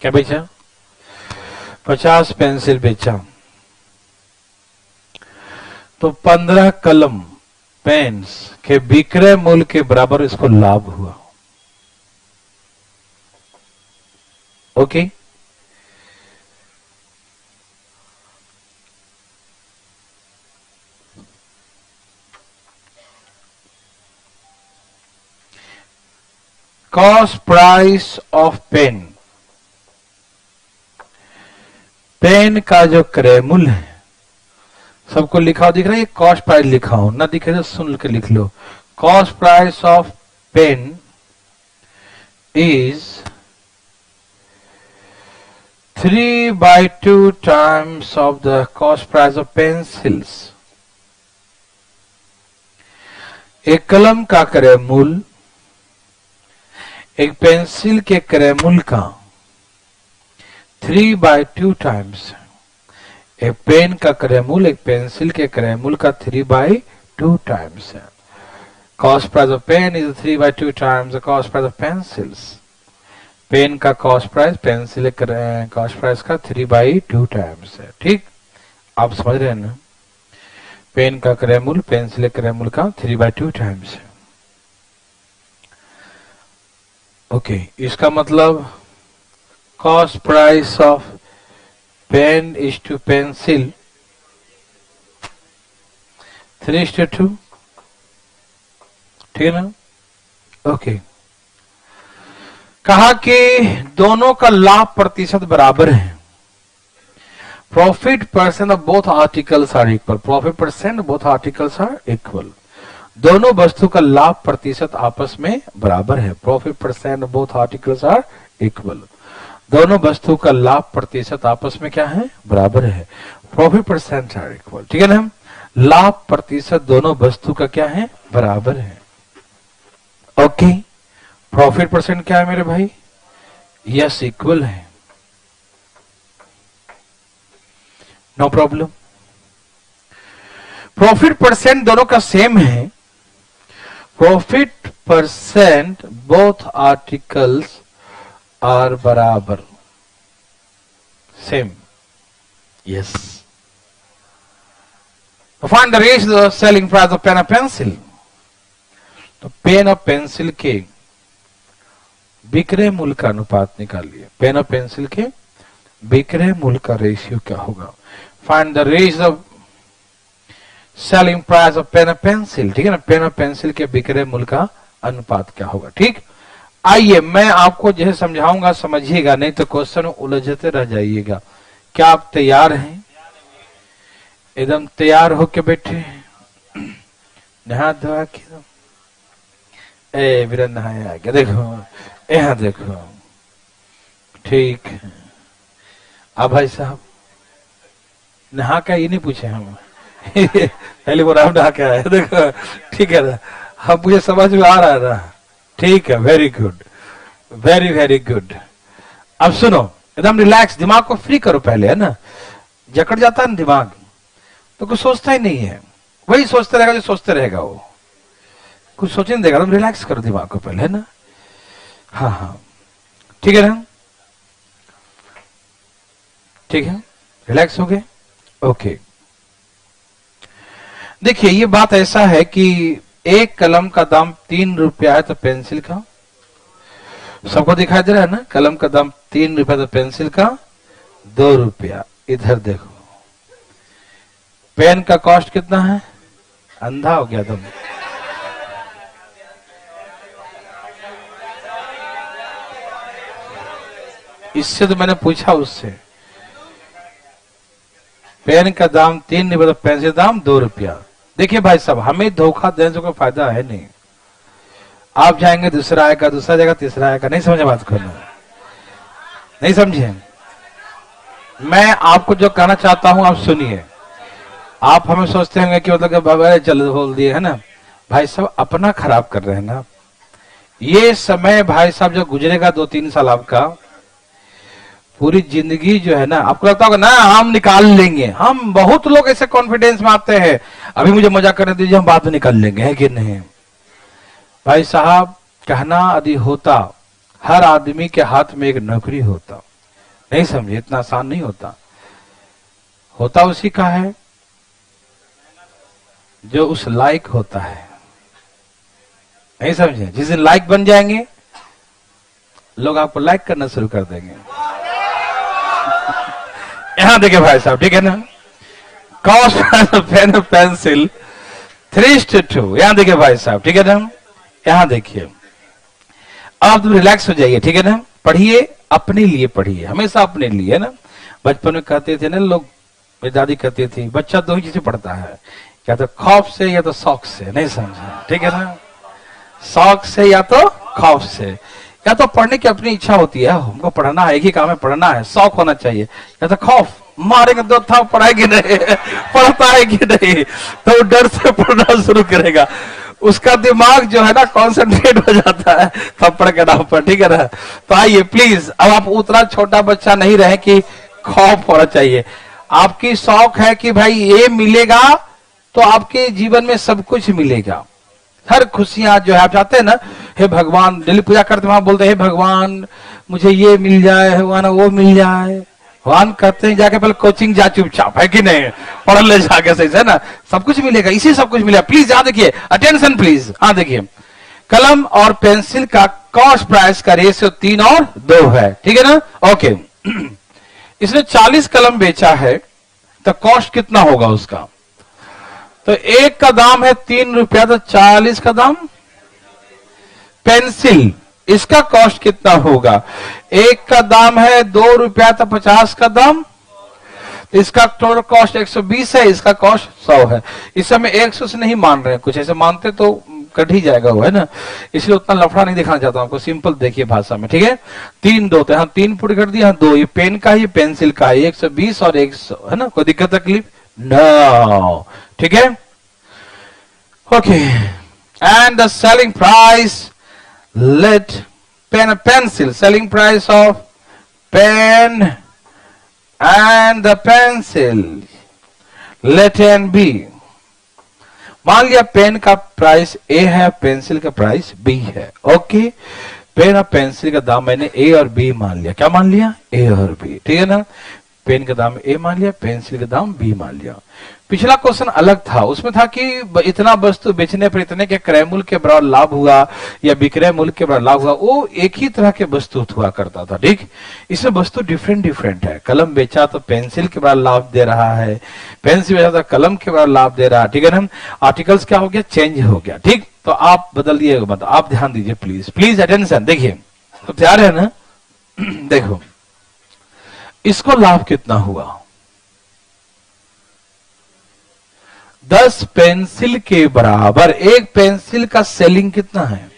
क्या बेचा? 50 पेंसिल बेचा तो 15 कलम पेन्स के विक्रय मूल्य के बराबर इसको लाभ हुआ। Okay, cost price of pen, pen का जो क्रय मूल्य है, सबको लिखा हो, दिख रहा है? ये कॉस्ट प्राइस लिखा हो, ना दिखे तो सुन के लिख लो। Cost price of pen is 3/2 times of the cost price of pencils। एक कलम का क्रय मूल्य एक पेंसिल के क्रय मूल्य का 3/2 times, एक पेन का क्रय मूल्य एक पेंसिल के क्रय मूल्य का 3/2 times है। Cost price of pen is 3/2 times the cost price of pencils. Pen का cost price pencil cost price का 3/2 times है, ठीक। आप समझ रहे हैं ना? पेन का क्रय मूल्य पेंसिल क्रय मूल्य का 3/2 times है। ओके, इसका मतलब cost price of pen is to pencil 3:2, ठीक है ना। ओके, कहा कि दोनों का लाभ प्रतिशत बराबर है। Profit percent of both articles are equal, profit percent both articles are equal. दोनों वस्तु का लाभ प्रतिशत आपस में बराबर है। Profit percent of both articles are equal, दोनों वस्तु का लाभ प्रतिशत आपस में क्या है? बराबर है। प्रॉफिट परसेंट आर इक्वल, ठीक है ना। लाभ प्रतिशत दोनों वस्तु का क्या है? बराबर है। ओके, प्रॉफिट परसेंट क्या है मेरे भाई? यस इक्वल है, नो प्रॉब्लम। प्रॉफिट परसेंट दोनों का सेम है, profit percent both articles are बराबर, same, yes. Find the ratio of selling price of pen और पेंसिल। तो पेन और पेंसिल के बिक्रे मूल्य का अनुपात निकालिए। पेन और पेंसिल के बिक्रे मूल्य का रेशियो क्या होगा? Find the ratio of selling price of pen और पेंसिल, ठीक है ना। पेन और पेंसिल के बिक्रे मूल्य का अनुपात क्या होगा, ठीक। आइए मैं आपको जैसे समझाऊंगा समझिएगा, नहीं तो क्वेश्चन उलझते रह जाइएगा। क्या आप तैयार हैं? एकदम तैयार होके बैठे, नहा धोआ के मेरा नहाया आ गया, देखो यहाँ देखो, ठीक है। अब भाई साहब नहा का ये नहीं पूछे हम पहले वो राम नहा के आया, देखो ठीक है ना, हम मुझे समझ में आ रहा है ना, ठीक है, very good, very very good. अब सुनो, एकदम रिलैक्स, दिमाग को फ्री करो पहले, है ना। जकड़ जाता है ना दिमाग तो कुछ सोचता ही नहीं है, वही सोचते रहेगा जो सोचते रहेगा, वो कुछ सोचने नहीं देगा। तुम रिलैक्स करो दिमाग को पहले, है ना। हाँ हाँ ठीक है ना, ठीक है, रिलैक्स हो गए, ओके। देखिए ये बात ऐसा है कि एक कलम का दाम 3 रुपया है तो पेंसिल का, सबको दिखाई दे रहा है ना, कलम का दाम 3 रुपया तो पेंसिल का 2 रुपया। इधर देखो पेन का कॉस्ट कितना है, अंधा हो गया तुम। इससे तो मैंने पूछा उससे, पेन का दाम 3 रुपया तो पेंसिल दाम 2 रुपया। देखिए भाई साहब, हमें धोखा देने से कोई फायदा है नहीं। आप जाएंगे दूसरा आएगा, दूसरा जाएगा तीसरा आएगा, नहीं समझे बात को, नहीं समझे। मैं आपको जो कहना चाहता हूं आप सुनिए। आप हमें सोचते होंगे कि मतलब बाबा चल बोल दिए, है ना। भाई साहब अपना खराब कर रहे हैं ना। ये समय भाई साहब जो गुजरेगा 2-3 साल आपका, पूरी जिंदगी जो है ना, आपको लगता होगा ना हम निकाल लेंगे। हम बहुत लोग ऐसे कॉन्फिडेंस में आते हैं, अभी मुझे मजा करने दीजिए, हम बाद में निकाल लेंगे, है कि नहीं। भाई साहब कहना यदि होता, हर आदमी के हाथ में एक नौकरी होता, नहीं समझे, इतना आसान नहीं होता। होता उसी का है जो उस लायक होता है, नहीं समझे। जिस दिन लायक बन जाएंगे लोग आपको लाइक करना शुरू कर देंगे। यहां देखिए भाई साहब, ठीक है ना, कॉस्ट पेन और पेंसिल 3:2। यहां देखिए भाई साहब, ठीक है ना, यहां देखिए। अब तुम रिलैक्स हो जाइए, ठीक है ना। पढ़िए, अपने लिए पढ़िए, हमेशा अपने लिए, है ना। बचपन में कहते थे ना लोग, मेरी दादी कहती थी, बच्चा 2 ही चीजें पढ़ता है, या तो खौफ से या तो शौक से, नहीं समझा, ठीक है ना। शौक से या तो खौफ से, या तो पढ़ने की अपनी इच्छा होती है, हमको पढ़ना है, एक ही काम है पढ़ना है, शौक होना चाहिए, या तो खौफ, मारेंगे 2 था पढ़ाएगी नहीं पढ़ता है कि नहीं, तो डर से पढ़ना शुरू करेगा। उसका दिमाग जो है ना कॉन्सेंट्रेट हो जाता है थप्पड़ के नाम पर, ठीक है ना। तो आइए प्लीज, अब आप उतना छोटा बच्चा नहीं रहे कि खौफ होना चाहिए। आपकी शौक है कि भाई ये मिलेगा तो आपके जीवन में सब कुछ मिलेगा, हर खुशियां जो है। आप चाहते हैं ना, हे भगवान, डेली पूजा करते वहां बोलते हैं, हे भगवान मुझे ये मिल जाए, भगवान वो मिल जाए। भगवान कहते हैं जाके पहले कोचिंग जा चुपचाप, है कि नहीं, पढ़ ले जाके सही से ना, सब कुछ मिलेगा, इसी सब कुछ मिलेगा। प्लीज यहाँ देखिए, अटेंशन प्लीज। हाँ देखिए, कलम और पेंसिल का कॉस्ट प्राइस का रेशियो 3 और 2 है, ठीक है ना, ओके। इसने 40 कलम बेचा है तो कॉस्ट कितना होगा उसका? तो एक का दाम है 3 रुपया तो 40 का दाम। पेंसिल, इसका कॉस्ट कितना होगा? एक का दाम है 2 रुपया तो 50 का दाम, इसका टोटल कॉस्ट 120 है, इसका कॉस्ट 100 है। इस समय 100 से नहीं मान रहे हैं, कुछ ऐसे मानते तो कट ही जाएगा वो, है ना, इसलिए उतना लफड़ा नहीं दिखाना चाहता हूं आपको, सिंपल देखिए भाषा में, ठीक है। 3 2 तो यहाँ 3 पुट कर दिया, 2 ये पेन का ही, पेंसिल का है, 120 और 100, है ना। कोई दिक्कत तकलीफ? नो, ठीक है, okay. And the selling price, let pen, pencil, selling price of pen and the pencil. Let A and B. मान लिया पेन का प्राइस ए है, पेंसिल का प्राइस बी है। ओके, पेन और पेंसिल का दाम मैंने ए और बी मान लिया। क्या मान लिया? ए और बी, ठीक है ना। पेन का दाम ए मान लिया, पेंसिल का दाम बी मान लिया। पिछला क्वेश्चन अलग था, उसमें था कि इतना वस्तु बेचने पर इतने के क्रय मूल्य के बराबर लाभ हुआ या विक्रय मूल्य के बराबर लाभ हुआ, वो एक ही तरह के वस्तु हुआ करता था। ठीक, इसमें वस्तु डिफरेंट डिफरेंट है। कलम बेचा तो पेंसिल के बराबर लाभ दे रहा है, पेंसिल बेचा तो कलम के बराबर लाभ दे रहा है, ठीक है ना। आर्टिकल्स क्या हो गया? चेंज हो गया। ठीक, तो आप बदल दिए मत, आप ध्यान दीजिए प्लीज, प्लीज अटेंशन। देखिए तो तैयार है ना? देखो इसको लाभ कितना हुआ? 10 पेंसिल के बराबर। एक पेंसिल का सेलिंग कितना है?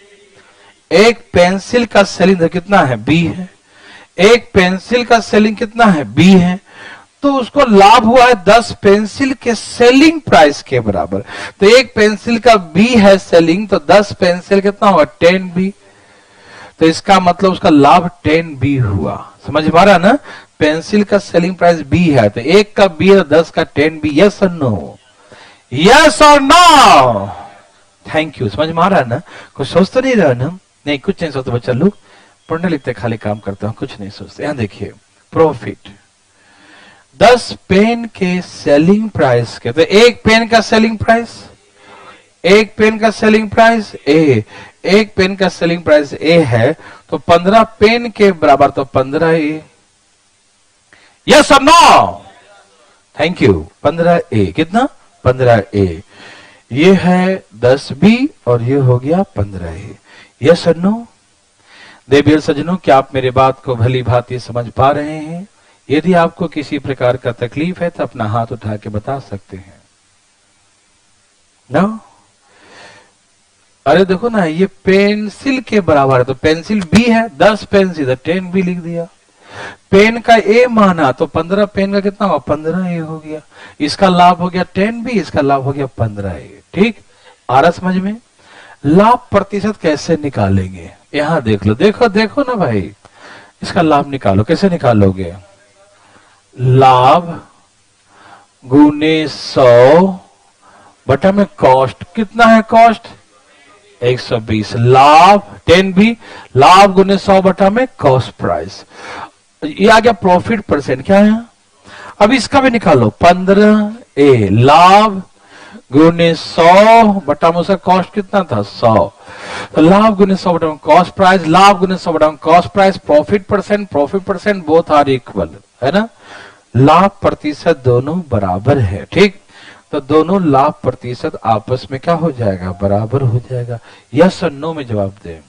एक पेंसिल का सेलिंग कितना है? बी है। एक पेंसिल का सेलिंग कितना है? बी है। तो उसको लाभ हुआ है 10 पेंसिल के सेलिंग प्राइस के बराबर। तो एक पेंसिल का बी है सेलिंग, तो 10 पेंसिल कितना हुआ? 10 बी। तो इसका मतलब उसका लाभ 10 बी हुआ। समझ पा रहा ना? पेंसिल का सेलिंग प्राइस बी है, तो एक का बी है, 10 का 10 बी। यस और नो? यस और नो? Thank you. समझ में आ रहा है ना? कुछ सोच तो नहीं रहा ना? नहीं, कुछ नहीं सोचते बच्चा लोग, पढ़ने लिखते खाली काम करते हैं, कुछ नहीं सोचते। यहां देखिए प्रॉफिट 10 पेन के सेलिंग प्राइस के, तो एक पेन का सेलिंग प्राइस, एक पेन का सेलिंग प्राइस ए, एक पेन का सेलिंग प्राइस ए है, तो 15 पेन के बराबर, तो 15 ए। यस और नो? Thank you. 15 ए कितना? 15 ए। ये है 10 बी और ये हो गया 15 ए। यस और नो? देवियर सज्जनों, क्या आप मेरे बात को भली भांति समझ पा रहे हैं? यदि आपको किसी प्रकार का तकलीफ है तो अपना हाथ उठा के बता सकते हैं। नो? अरे देखो ना, ये पेंसिल के बराबर है, तो पेंसिल बी है, 10 पेंसिल, तो 10 बी लिख दिया। पेन का ए माना तो 15 पेन का कितना हुआ? 15 ए हो गया। इसका लाभ हो गया 10 बी, इसका लाभ हो गया 15 ए। ठीक, आ रहा समझ में? लाभ प्रतिशत कैसे निकालेंगे? यहां देख लो, देखो देखो ना भाई, इसका लाभ निकालो। कैसे निकालोगे? लाभ गुने 100 बटा में कॉस्ट। कितना है कॉस्ट? 120। लाभ 10 बी, लाभ गुने 100 बटा में कॉस्ट प्राइस। ये आ गया प्रॉफिट परसेंट। क्या है? अब इसका भी निकालो, 15 ए, लाभ गुने 100 बटा में उसका कॉस्ट कितना था? 100। तो लाभ गुने 100 बटा में कॉस्ट प्राइस, लाभ गुने 100 बटा में cost price, profit percent both are equal, है ना। लाभ प्रतिशत दोनों बराबर है। ठीक, तो दोनों लाभ प्रतिशत आपस में क्या हो जाएगा? बराबर हो जाएगा। यस और नो में जवाब दें।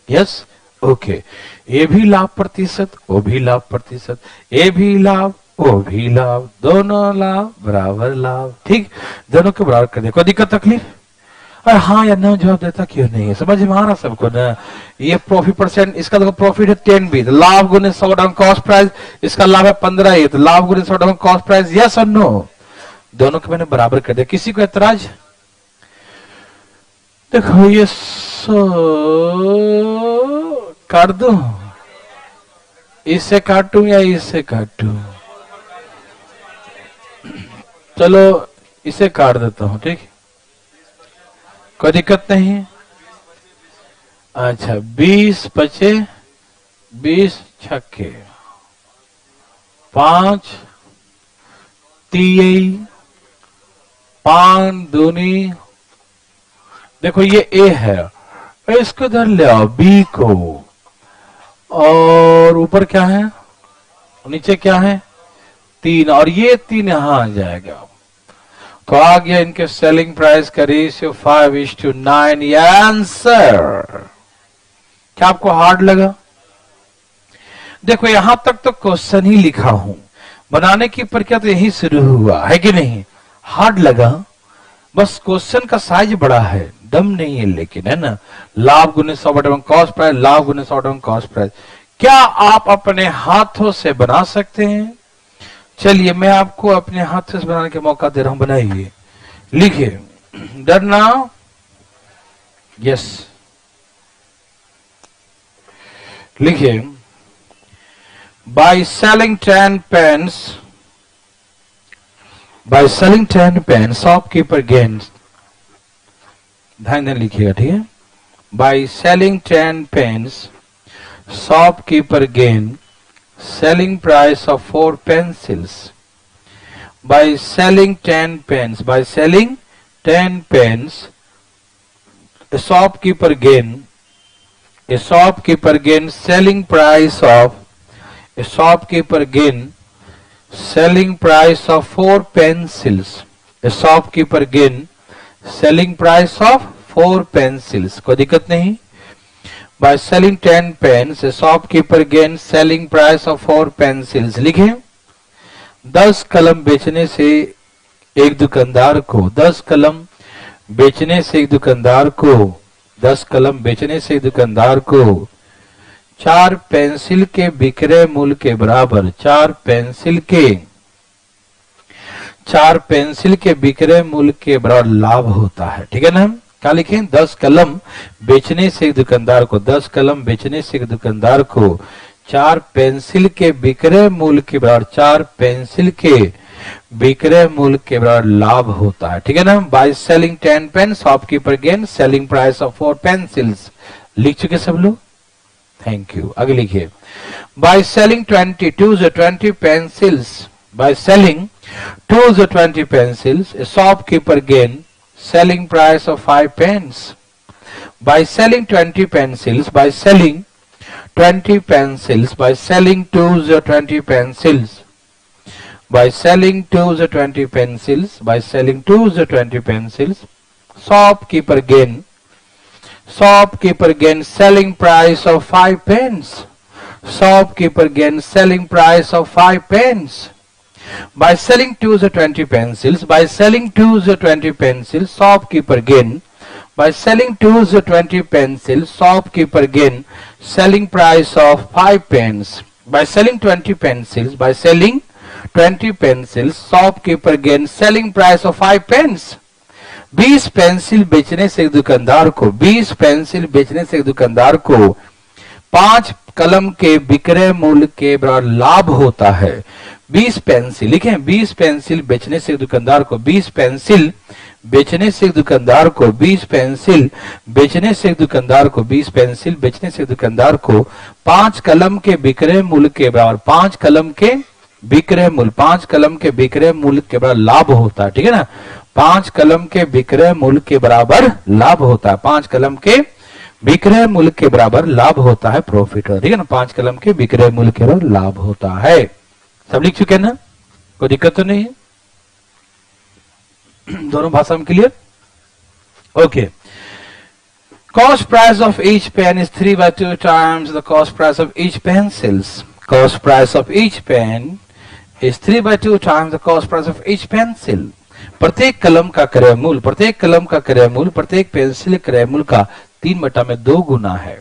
Yes, okay. ये भी लाभ प्रतिशत, वो भी लाभ प्रतिशत, ये भी लाभ, वो भी लाभ, दोनों लाभ बराबर लाभ। ठीक, दोनों के बराबर कर दे। कोई दिक्कत तकलीफ? अरे हाँ या नो जवाब देता क्यों नहीं है? समझ में आ रहा सबको ना? ये प्रॉफिट परसेंट, इसका देखो प्रॉफिट है 10 बी, तो लाभ गुने 100 डाउन कॉस्ट प्राइस, इसका लाभ है 15 ए, तो लाभ गुने 100 डाउन कॉस्ट प्राइस। यस और नो? दोनों को मैंने बराबर कर दिया। किसी को ऐतराज? देखो ये काट दू, इससे काटू या इससे काटू? चलो इसे काट देता हूं। ठीक, कोई दिक्कत नहीं। अच्छा, 20 बचे, 20 छक्के, 5 तीय, 5 दूनी। देखो ये ए है, इसको इधर ले आओ बी को, और ऊपर क्या है? नीचे क्या है? 3, और ये 3 यहां आ जाएगा। तो आ गया इनके सेलिंग प्राइस का रेशियो 5:9। ये आंसर। क्या आपको हार्ड लगा? देखो यहां तक तो क्वेश्चन ही लिखा हूं, बनाने की प्रक्रिया तो यही शुरू हुआ है कि नहीं? हार्ड लगा? बस क्वेश्चन का साइज बड़ा है, दम नहीं है लेकिन, है ना। लाभ गुने 100 बटा में कॉस्ट प्राइस, लाभ गुने 100 बटा में कॉस्ट प्राइस। क्या आप अपने हाथों से बना सकते हैं? चलिए मैं आपको अपने हाथों से बनाने का मौका दे रहा हूं। बनाइए, लिखिए। डरना? यस। लिखिए, by selling 10 pen shopkeeper gains, ध्यान लिखिएगा, ठीक है। By selling 10 pens shopkeeper gain selling price of 4 pencils. By selling 10 pens, a shopkeeper gain selling price of 4 pencils. A shopkeeper gain selling price of 4 pencils. कोई दिक्कत नहीं। By selling 10 pens, a shopkeeper gains selling price of 4 pencils. लिखें, 10 कलम बेचने से एक दुकानदार को 10 कलम बेचने से एक दुकानदार को 4 पेंसिल के विक्रय मूल्य के बराबर 4 पेंसिल के विक्रय मूल्य के बराबर लाभ होता है। ठीक है ना। क्या लिखें, 10 कलम बेचने से एक दुकानदार को 4 पेंसिल के विक्रय मूल्य के बराबर लाभ होता है। ठीक है ना। By selling 10 pen shopkeeper gain selling price of 4 pencils. लिख चुके सब लोग, थैंक यू। आगे लिखिए, by selling 20 pencils, by selling 20 pencils a shopkeeper gain selling price of 5 pence. By selling 20 pencils, by selling 20 pencils, by selling 20 pencils, by selling 20 pencils, by selling 20 pencils, shopkeeper gain selling price of 5 pence. Shopkeeper gain selling price of 5 pence. By selling 20 pencils, by selling 20 pencils, shopkeeper gain. By selling 20 pencils, shopkeeper gain selling price of 5 pence. By selling 20 pencils, by selling 20 pencils, shopkeeper gain selling price of 5 pence. 20 pencil बेचने से एक दुकानदार को 5 कलम के विक्रय मूल्य के बराबर लाभ होता है। 20 पेंसिल लिखें, 20 पेंसिल बेचने से एक दुकानदार को 20 पेंसिल बेचने से एक दुकानदार को 20 पेंसिल बेचने से एक दुकानदार को 20 पेंसिल बेचने से एक दुकानदार को 5 कलम के विक्रय मूल्य के बराबर 5 कलम के विक्रय मूल्य के बराबर लाभ होता है। ठीक है ना। 5 कलम के विक्रय मूल्य के बराबर लाभ होता है। 5 कलम के विक्रय मूल्य के बराबर लाभ होता है प्रॉफिट। ठीक है ना। 5 कलम के विक्रय मूल्य के बराबर लाभ होता है। सब लिख चुके हैं ना, कोई दिक्कत तो नहीं है, दोनों भाषा में clear. Okay. Cost price of each pen is 3/2 times the cost price of each pencils. Cost price of each pen is 3/2 times the cost price of each pencil. प्रत्येक कलम का क्रय मूल्य प्रत्येक पेंसिल क्रय मूल्य का 3/2 गुना है।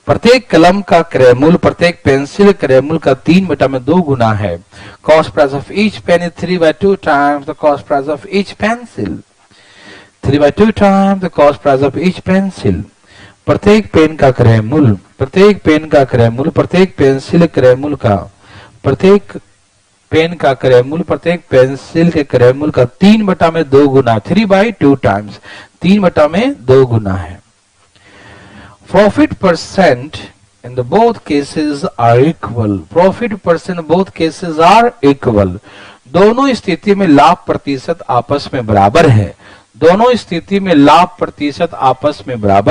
प्रत्येक कलम का क्रय मूल्य प्रत्येक पेंसिल क्रय मूल्य का 3/2 गुना है। Cost price of each pen is 3/2 times the cost price of each pencil. 3/2 times the cost price of each pencil. प्रत्येक पेन का क्रय मूल्य प्रत्येक पेंसिल क्रय मूल्य का प्रत्येक पेंसिल के क्रय मूल्य का 3/2 गुना 3/2 times 3/2 गुना है। Profit percent in the both cases are equal. Profit percent in both cases are equal. दोनों स्थिति में लाभ प्रतिशत आपस में बराबर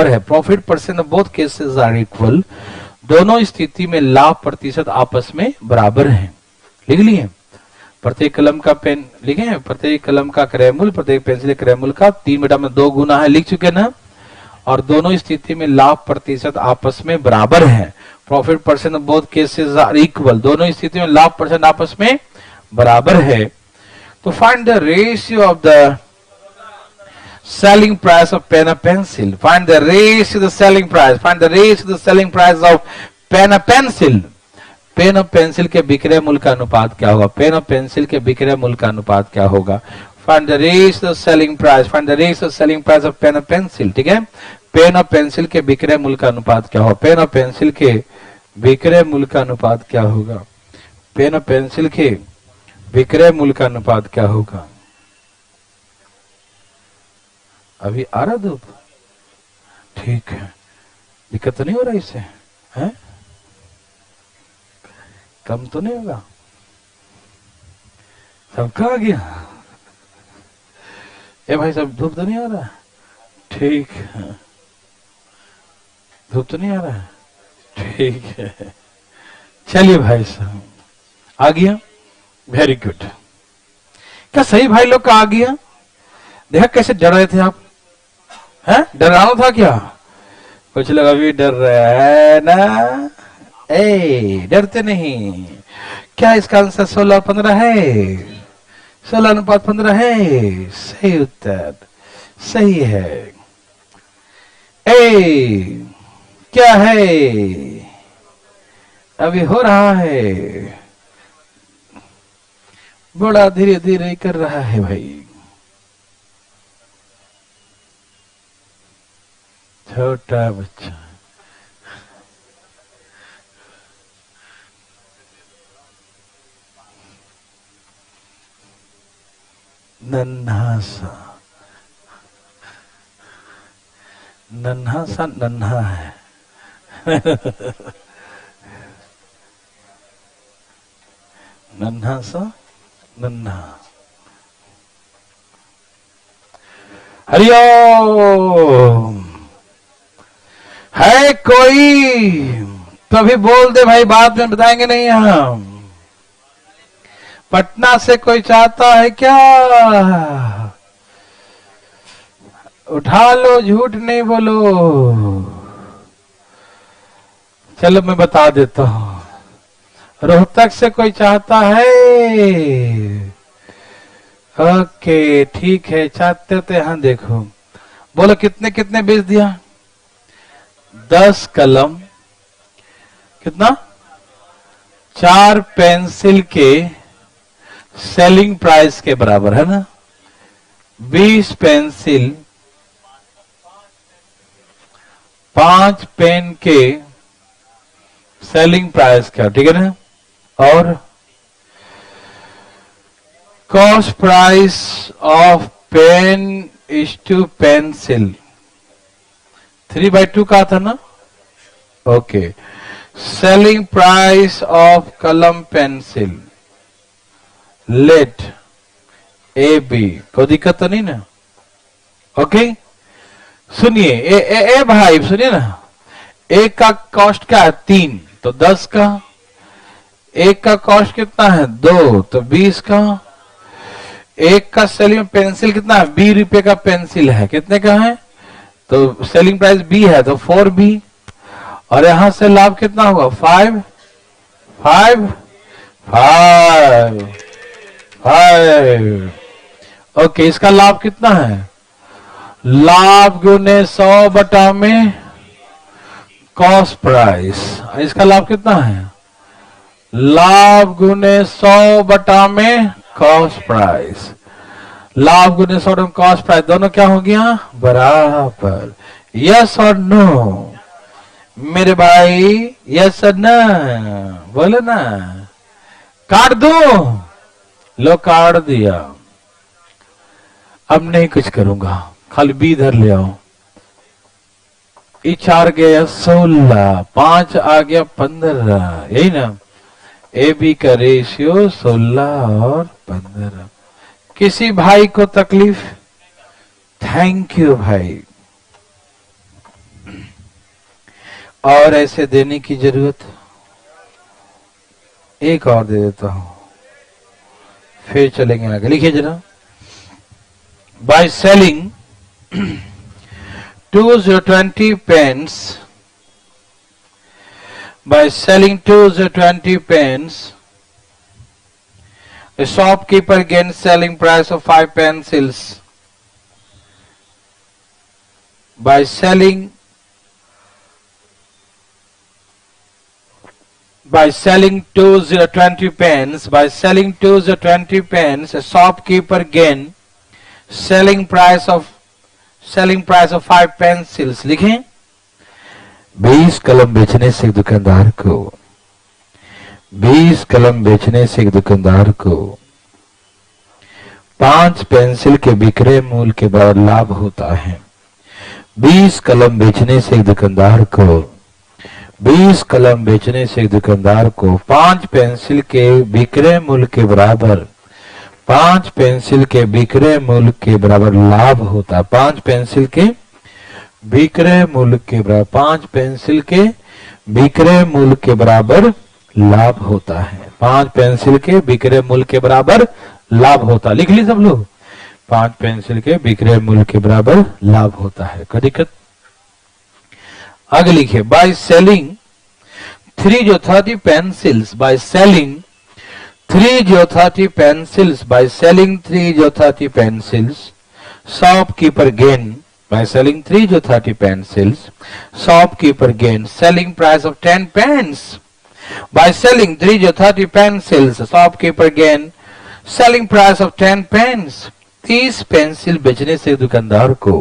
है। Profit percent in both cases are equal. दोनों स्थिति में लाभ प्रतिशत आपस में बराबर है। लिख लिए। प्रत्येक कलम का पेन लिखे, प्रत्येक कलम का क्रय मूल्य प्रत्येक पेंसिल क्रय मूल्य का 3/2 गुना है। लिख चुके ना। और दोनों स्थिति में लाभ प्रतिशत आपस में बराबर है। Profit percent both cases are equal. दोनों स्थिति में लाभ परसेंट आपस में बराबर है। तो find the ratio of the selling price of pen और pencil. Find the ratio of the selling price of pen और पेंसिल। पेन और पेंसिल के विक्रय मूल्य का अनुपात क्या होगा? पेन और पेंसिल के विक्रय मूल्य का अनुपात क्या होगा? Find the ratio of selling price of pen और पेंसिल। ठीक है। पेन और पेंसिल के विक्रय मूल्य का अनुपात क्या होगा? पेन और पेंसिल के विक्रय मूल्य का अनुपात क्या होगा? पेन और पेंसिल के विक्रय मूल्य का अनुपात क्या होगा? अभी आ रहा धूप? ठीक है, दिक्कत तो नहीं हो रहा इससे? है कम तो नहीं होगा? सबका आ गया? ए भाई सब धूप तो नहीं आ रहा? ठीक है, धूप तो नहीं आ रहा है? ठीक है, चलिए भाई साहब आ गया, वेरी गुड। क्या सही भाई लोग का आ गया? देखा कैसे डर रहे थे आप? हैं, डराना था क्या? कुछ लोग अभी डर रहे हैं ना? ए डरते नहीं। क्या इसका आंसर 16:15 है? 16:15 है सही उत्तर, सही है। ए क्या है? अभी हो रहा है, बड़ा धीरे धीरे कर रहा है भाई, छोटा बच्चा। नन्हा सा नन्हा है नन्हा सा नन्हा। हरिओम। है कोई तो अभी बोल दे भाई, बाद में बताएंगे नहीं हम। पटना से कोई चाहता है क्या? उठा लो, झूठ नहीं बोलो। चलो मैं बता देता हूं। रोहतक से कोई चाहता है? ओके ठीक है, चाहते तो यहां देखो, बोलो कितने कितने बेच दिया? 10 कलम, कितना? 4 पेंसिल के सेलिंग प्राइस के बराबर है ना? 20 पेंसिल, 5 पेन के सेलिंग प्राइस का, ठीक है ना? और cost price of pen is to pencil 3/2 का था ना? ओके, सेलिंग प्राइस ऑफ कलम पेंसिल लेट ए बी, कोई दिक्कत तो नहीं ना? ओके सुनिए, ए भाई सुनिए ना, एक का कॉस्ट क्या है? 3, तो 10 का। एक का कॉस्ट कितना है? 2, तो 20 का। एक का सेलिंग पेंसिल कितना है? 20 रुपए का पेंसिल है, कितने का है? तो सेलिंग प्राइस बी है तो 4B, और यहां से लाभ कितना होगा? 5 5 5 5। ओके, इसका लाभ कितना है? लाभ गुने 100 बटा में कॉस्ट प्राइस। इसका लाभ कितना है? लाभ गुने 100 बटा में कॉस्ट प्राइस। लाभ गुने 100 बटा कॉस्ट प्राइस, दोनों क्या हो गया? बराबर। यस और नो मेरे भाई? यस और ना? बोले ना। काट दो? लो काट दिया। अब नहीं कुछ करूंगा, खाली बी इधर ले आओ। ई 4 गया 16, 5 आ गया 15, यही ना? ए बी का रेशियो 16 और 15। किसी भाई को तकलीफ? थैंक यू भाई। और ऐसे देने की जरूरत? एक और दे देता हूं, फिर चलेंगे आगे। लिखिए जरा। By selling 220 pence, by selling 220 pence, a shopkeeper gains selling price of 5 pencils. By selling 220 pence, by selling 220 pence, a shopkeeper gain selling price of 5 pencils. लिखें, 20 कलम बेचने से एक दुकानदार को 20 कलम बेचने से एक दुकानदार को 5 पेंसिल के विक्रय मूल्य के बराबर लाभ होता है। 20 कलम बेचने से एक दुकानदार को 20 कलम बेचने से एक दुकानदार को 5 पेंसिल के विक्रय मूल्य के बराबर 5 पेंसिल के विक्रय मूल्य के बराबर लाभ होता है। 5 पेंसिल के विक्रय मूल्य के बराबर 5 पेंसिल के विक्रय मूल्य के बराबर लाभ होता है। 5 पेंसिल के विक्रय मूल्य के बराबर लाभ होता है। लिख ली सब लोग, 5 पेंसिल के विक्रय मूल्य के बराबर लाभ होता है। कोई दिक्कत? आगे लिखिए, बाय सेलिंग 3 ज्योथाती पेंसिल्स, बाय सेलिंग 3 ज्योथाती पेंसिल्स, बाय सेलिंग 3 ज्योथाती pencils, shopkeeper gain by selling 3 ज्योथाती pencils, shopkeeper gained selling price of 10 pence. By selling 3 ज्योथाती pencils, shopkeeper gained selling price of 10 pence. 30 pencil बेचने से एक दुकानदार को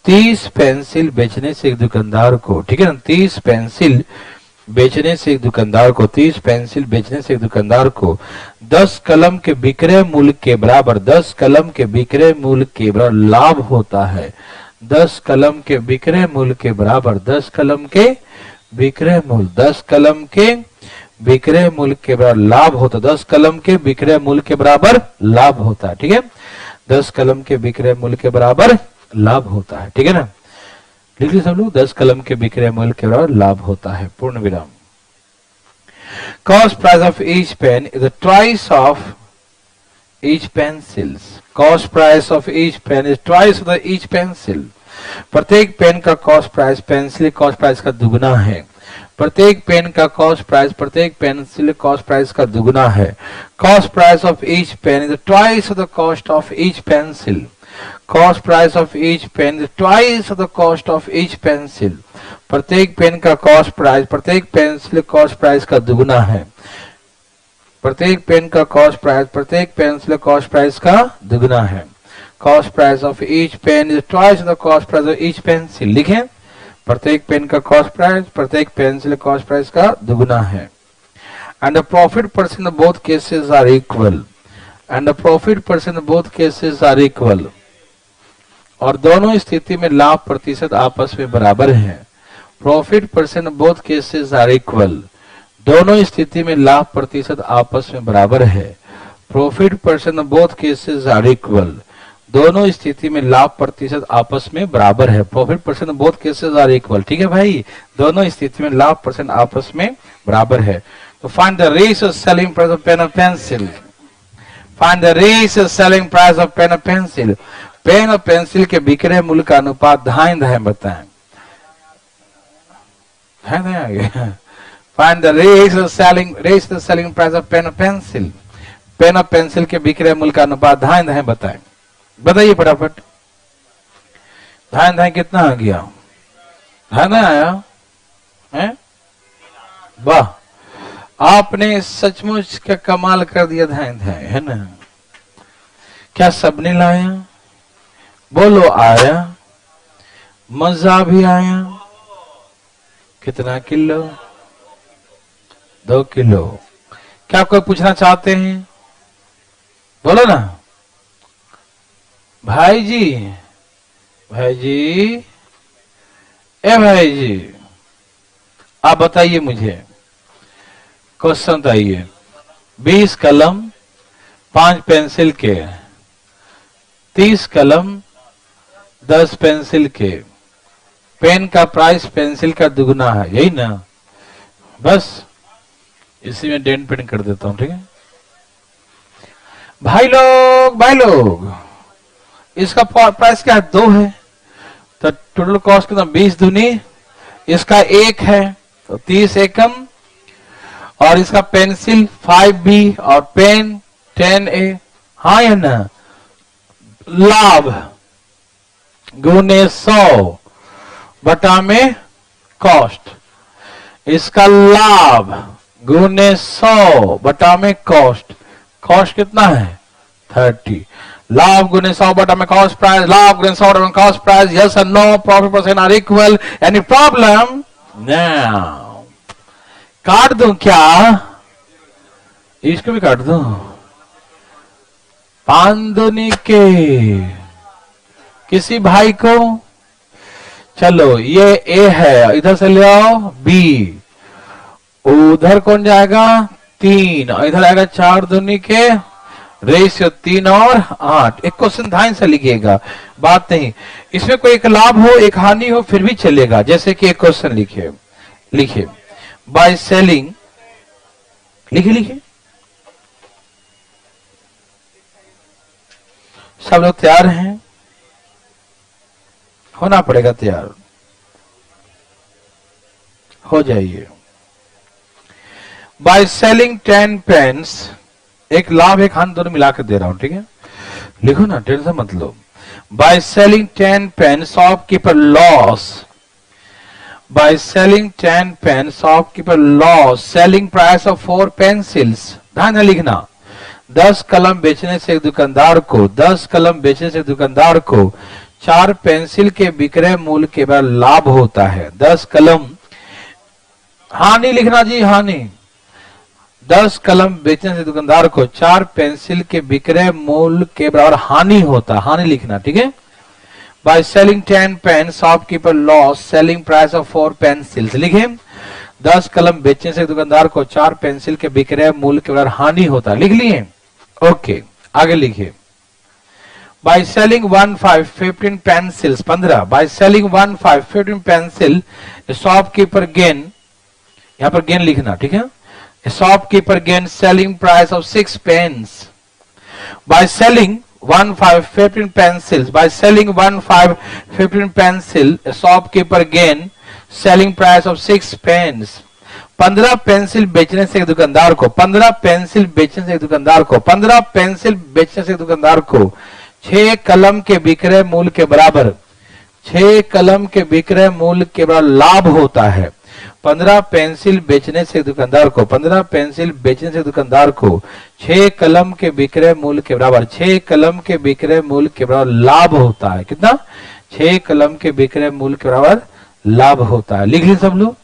30 पेंसिल बेचने से एक दुकानदार को, ठीक है ना, 30 पेंसिल बेचने से एक दुकानदार को 30 पेंसिल बेचने से एक दुकानदार को 10 कलम के विक्रय मूल्य के बराबर 10 कलम के विक्रय मूल्य के बराबर लाभ होता है। 10 कलम के विक्रय मूल्य के बराबर 10 कलम के विक्रय मूल्य 10 कलम के विक्रय मूल्य के बराबर लाभ होता है। 10 कलम के विक्रय मूल्य के बराबर लाभ होता है, ठीक है। 10 कलम के विक्रय मूल्य के बराबर लाभ होता है, ठीक है ना। लिख लीजिए सब लोग, 10 कलम के विक्रय मूल्य के बराबर लाभ होता है। पूर्ण विराम। Cost price of each pen is twice of each pencils. Cost price of each pen is twice of each pencil. प्रत्येक पेन का cost price pencil cost price का दुगुना है। प्रत्येक पेन का कॉस्ट प्राइस प्रत्येक पेंसिल कॉस्ट प्राइस का दुगुना है। Cost price of each pen is twice of the cost of each pencil. Cost price of each pen is twice of the cost of each pencil. प्रत्येक pen का cost price प्रत्येक pencil cost price का दुगुना है। प्रत्येक pen का cost price प्रत्येक pencil cost price का दुगुना है। Cost price of each pen is twice the cost price of each pencil. लिखें, प्रत्येक पेन का कॉस्ट प्राइस प्रत्येक पेंसिल कॉस्ट प्राइस का दुगुना है। And the profit percent of both cases are equal. And the profit percent of both cases are equal. और दोनों स्थिति में लाभ प्रतिशत आपस में बराबर है। Profit percent both cases are equal. दोनों स्थिति में लाभ प्रतिशत आपस में बराबर है। Profit percent both cases are equal. दोनों स्थिति में लाभ प्रतिशत आपस में बराबर है। Profit percent both cases are equal, ठीक है भाई, दोनों स्थिति में लाभ परसेंट आपस में बराबर है। तो find the ratio selling price of pen और pencil. Find the ratio selling price of pen और पेंसिल। पेन और पेंसिल के विक्रय मूल्य का अनुपात दाएं बताएं। Find the ratio selling price of pen और पेंसिल। पेन और पेंसिल के विक्रय मूल्य का अनुपात दाएं बताएं। बताइए फटाफट, दाएं कितना आ गया? दाएं आया है? वाह, आपने सचमुच का कमाल कर दिया। दाएं है ना? क्या सबने लाया? बोलो आया, मजा भी आया। कितना किलो? 2 किलो। क्या कोई पूछना चाहते हैं? बोलो ना भाई जी। भाई जी, ए भाई जी, आप बताइए मुझे, क्वेश्चन बताइए। 20 कलम 5 पेंसिल के, 30 कलम 10 पेंसिल के, पेन का प्राइस पेंसिल का दुगुना है, यही ना? बस इसी में डेंट पेन कर देता हूं, ठीक है भाई लोग, इसका प्राइस क्या है? 2 है, तो टोटल कॉस्ट कितना? 20 दूनी, इसका 1 है तो 30 एकम, और इसका पेंसिल 5B और पेन 10A। हाँ या ना? लाभ गुने 100 बटा में कॉस्ट। इसका लाभ गुने 100 बटा में कॉस्ट। कॉस्ट कितना है? 30। लाभ गुने 100 बटा में कॉस्ट प्राइस, लाभ गुने 100 बटा में कॉस्ट प्राइस। यस और no, profit percent are equal. Any problem? Now, काट दूं क्या? इसको भी काट दूं। 5 दूनी के किसी भाई को, चलो ये ए है, इधर से ले आओ बी, उधर कौन जाएगा 3, और इधर आएगा 4 दूनी के रेशियो 3 और 8। एक क्वेश्चन ध्यान से लिखिएगा, बात नहीं, इसमें कोई एक लाभ हो एक हानि हो फिर भी चलेगा। जैसे कि एक क्वेश्चन लिखिए बाय सेलिंग, लिखिए सब लोग तैयार हैं? होना पड़ेगा तैयार, हो जाइए। बाय सेलिंग 10 पेन्स, एक लाभ एक हानि दोनों मिलाकर दे रहा हूं, ठीक है? लिखो ना, टेंशन मत लो। By selling 10 pens shopkeeper loss, by selling 10 pen shopkeeper loss selling price of 4 pencils. ध्यान लिखना, 10 कलम बेचने से एक दुकानदार को 10 कलम बेचने से दुकानदार को 4 पेंसिल के विक्रय मूल्य के बाद लाभ होता है। 10 कलम, हानि लिखना जी, हानि 10 कलम बेचने से दुकानदार को 4 पेंसिल के विक्रय मूल्य के बराबर हानि होता, हानि लिखना, ठीक है? By selling 10 pen shopkeeper loss selling price of 4 pencils. लिखे 10 कलम बेचने से दुकानदार को 4 पेंसिल के विक्रय मूल्य के बराबर हानि होता, लिख लिए? ओके, आगे लिखिए। By selling 15 pencils 15, by selling 15 pencil shopkeeper gain, यहां पर गेन लिखना, ठीक है? Shopkeeper gain selling price of 6 pens. By selling 15 pencils, by selling 15 pencil, a shopkeeper gain selling price of 6 pence। 15 pencil बेचने से एक दुकानदार को 15 पेंसिल बेचने से एक दुकानदार को 15 पेंसिल बेचने से एक दुकानदार को 6 कलम के विक्रय मूल्य के बराबर 6 कलम के विक्रय मूल्य के बराबर लाभ होता है। 15 पेंसिल बेचने से दुकानदार को 15 पेंसिल बेचने से दुकानदार को 6 कलम के विक्रय मूल्य के बराबर 6 कलम के विक्रय मूल्य के बराबर लाभ होता है। कितना? 6 कलम के विक्रय मूल्य के बराबर लाभ होता है। लिख ली सब लोग?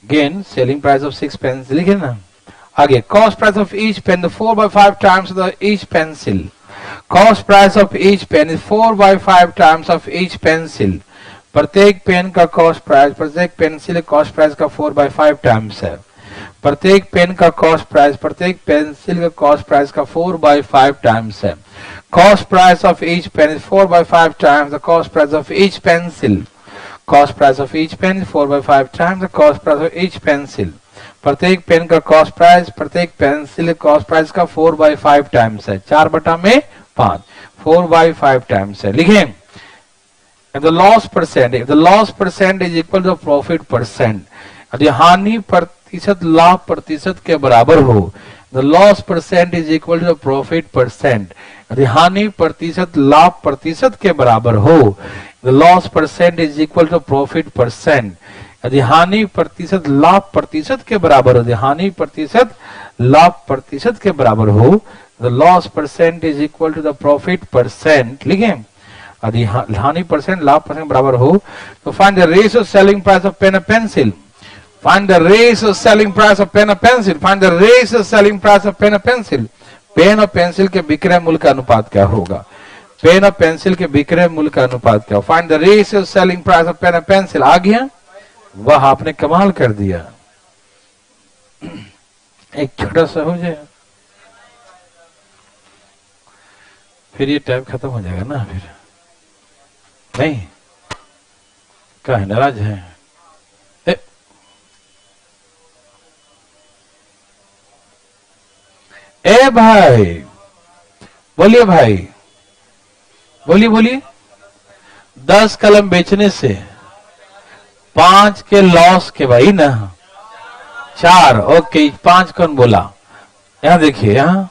Gain selling price of 6 pencil, लिखे ना? आगे cost price of each pen 4/5 times the each pencil. Cost price of each pen is 4/5 times of each pencil. प्रत्येक पेन का कॉस्ट प्राइस, प्रत्येक पेंसिल कॉस्ट प्राइस का 4/5 टाइम्स है। प्रत्येक pen का कॉस्ट प्राइस, प्रत्येक पेंसिल का कॉस्ट प्राइस का 4/5 टाइम्स है। Cost price of each pen is 4/5 times the cost price of each pencil. Cost price of each pen is 4/5 times the cost price of each pencil. प्रत्येक pen का cost price, प्रत्येक pencil cost price का 4/5 times है। 4/5 4/5 times है। लिखें if the loss percent is equal to profit percent, यदि हानि प्रतिशत लाभ प्रतिशत के बराबर हो, the loss percent is equal to profit percent, यदि हानि प्रतिशत लाभ प्रतिशत के बराबर हो, the loss percent is equal to profit percent, यदि हानि प्रतिशत लाभ प्रतिशत के बराबर हो, यदि हानि प्रतिशत लाभ प्रतिशत के बराबर हो, the loss percent is equal to the profit percent। लिखें यदि हानि परसेंट लाभ परसेंट बराबर हो तो find the ratio selling price of pen और pencil. Find the ratio selling price of pen और pencil. Find the ratio selling price of pen और पेंसिल। पेन और पेंसिल के विक्रय मूल्य का अनुपात क्या होगा? पेन और पेंसिल के विक्रय मूल्य का अनुपात क्या? Find the ratio selling price of pen और पेंसिल। आ गया? वाह, आपने कमाल कर दिया। एक छोटा सा हो जाए फिर ये टाइम खत्म हो जाएगा ना। फिर नहीं, क्या है, नाराज है? ए भाई, बोलिए भाई, बोलिए 10 कलम बेचने से 5 के लॉस के भाई ना 4। ओके, 5 कौन बोला? यहां देखिए, यहां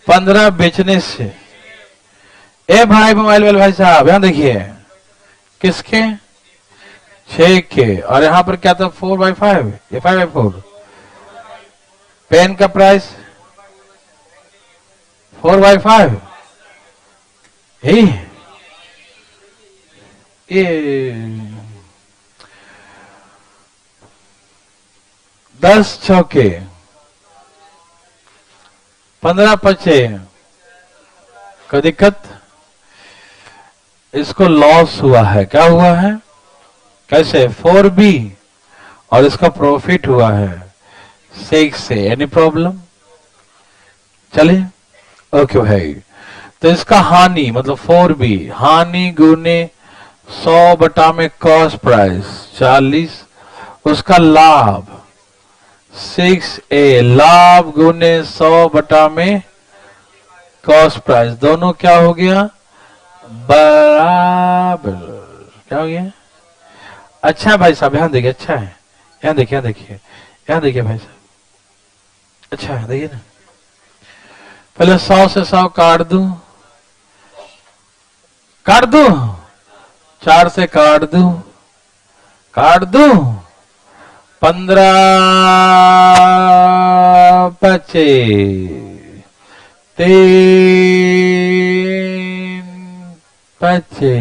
15 बेचने से, ए भाई मोबाइल वाले भाई साहब यहां देखिए, किसके? 6 के। और यहां पर क्या था? 4/5 या 5/4। पेन का प्राइस 4/5। 10 चौके 15 पचे, कोई दिक्कत? इसको लॉस हुआ है, क्या हुआ है? कैसे? 4B, और इसका प्रॉफिट हुआ है 6 से। Any problem? चलिए, ओके भाई। तो इसका हानि मतलब 4B, हानि गुने 100 बटा में कॉस्ट प्राइस 40, उसका लाभ 6A, लाभ गुने 100 बटा में कॉस्ट प्राइस, दोनों क्या हो गया? बराबर। क्या हो गया? अच्छा भाई साहब, यहां देखिए, अच्छा है, यहां देखिए, यहां देखिए, यहां देखिए भाई साहब, अच्छा है, देखिए ना। पहले 100 से 100 काट दूं, 4 से काट दूं, 15 बचे, 3 बचे,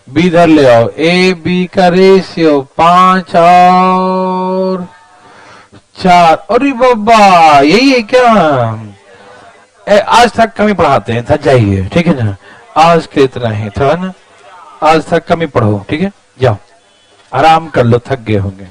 बी इधर ले आओ, ए बी का रेशियो 5 और 4। अरे बाबा, यही है क्या? आज तक कमी पढ़ाते हैं, थक जाइए, ठीक है ना? आज के इतना ही, थोड़ा ना, आज तक कमी पढ़ो, ठीक है? जाओ आराम कर लो, थक गए होंगे।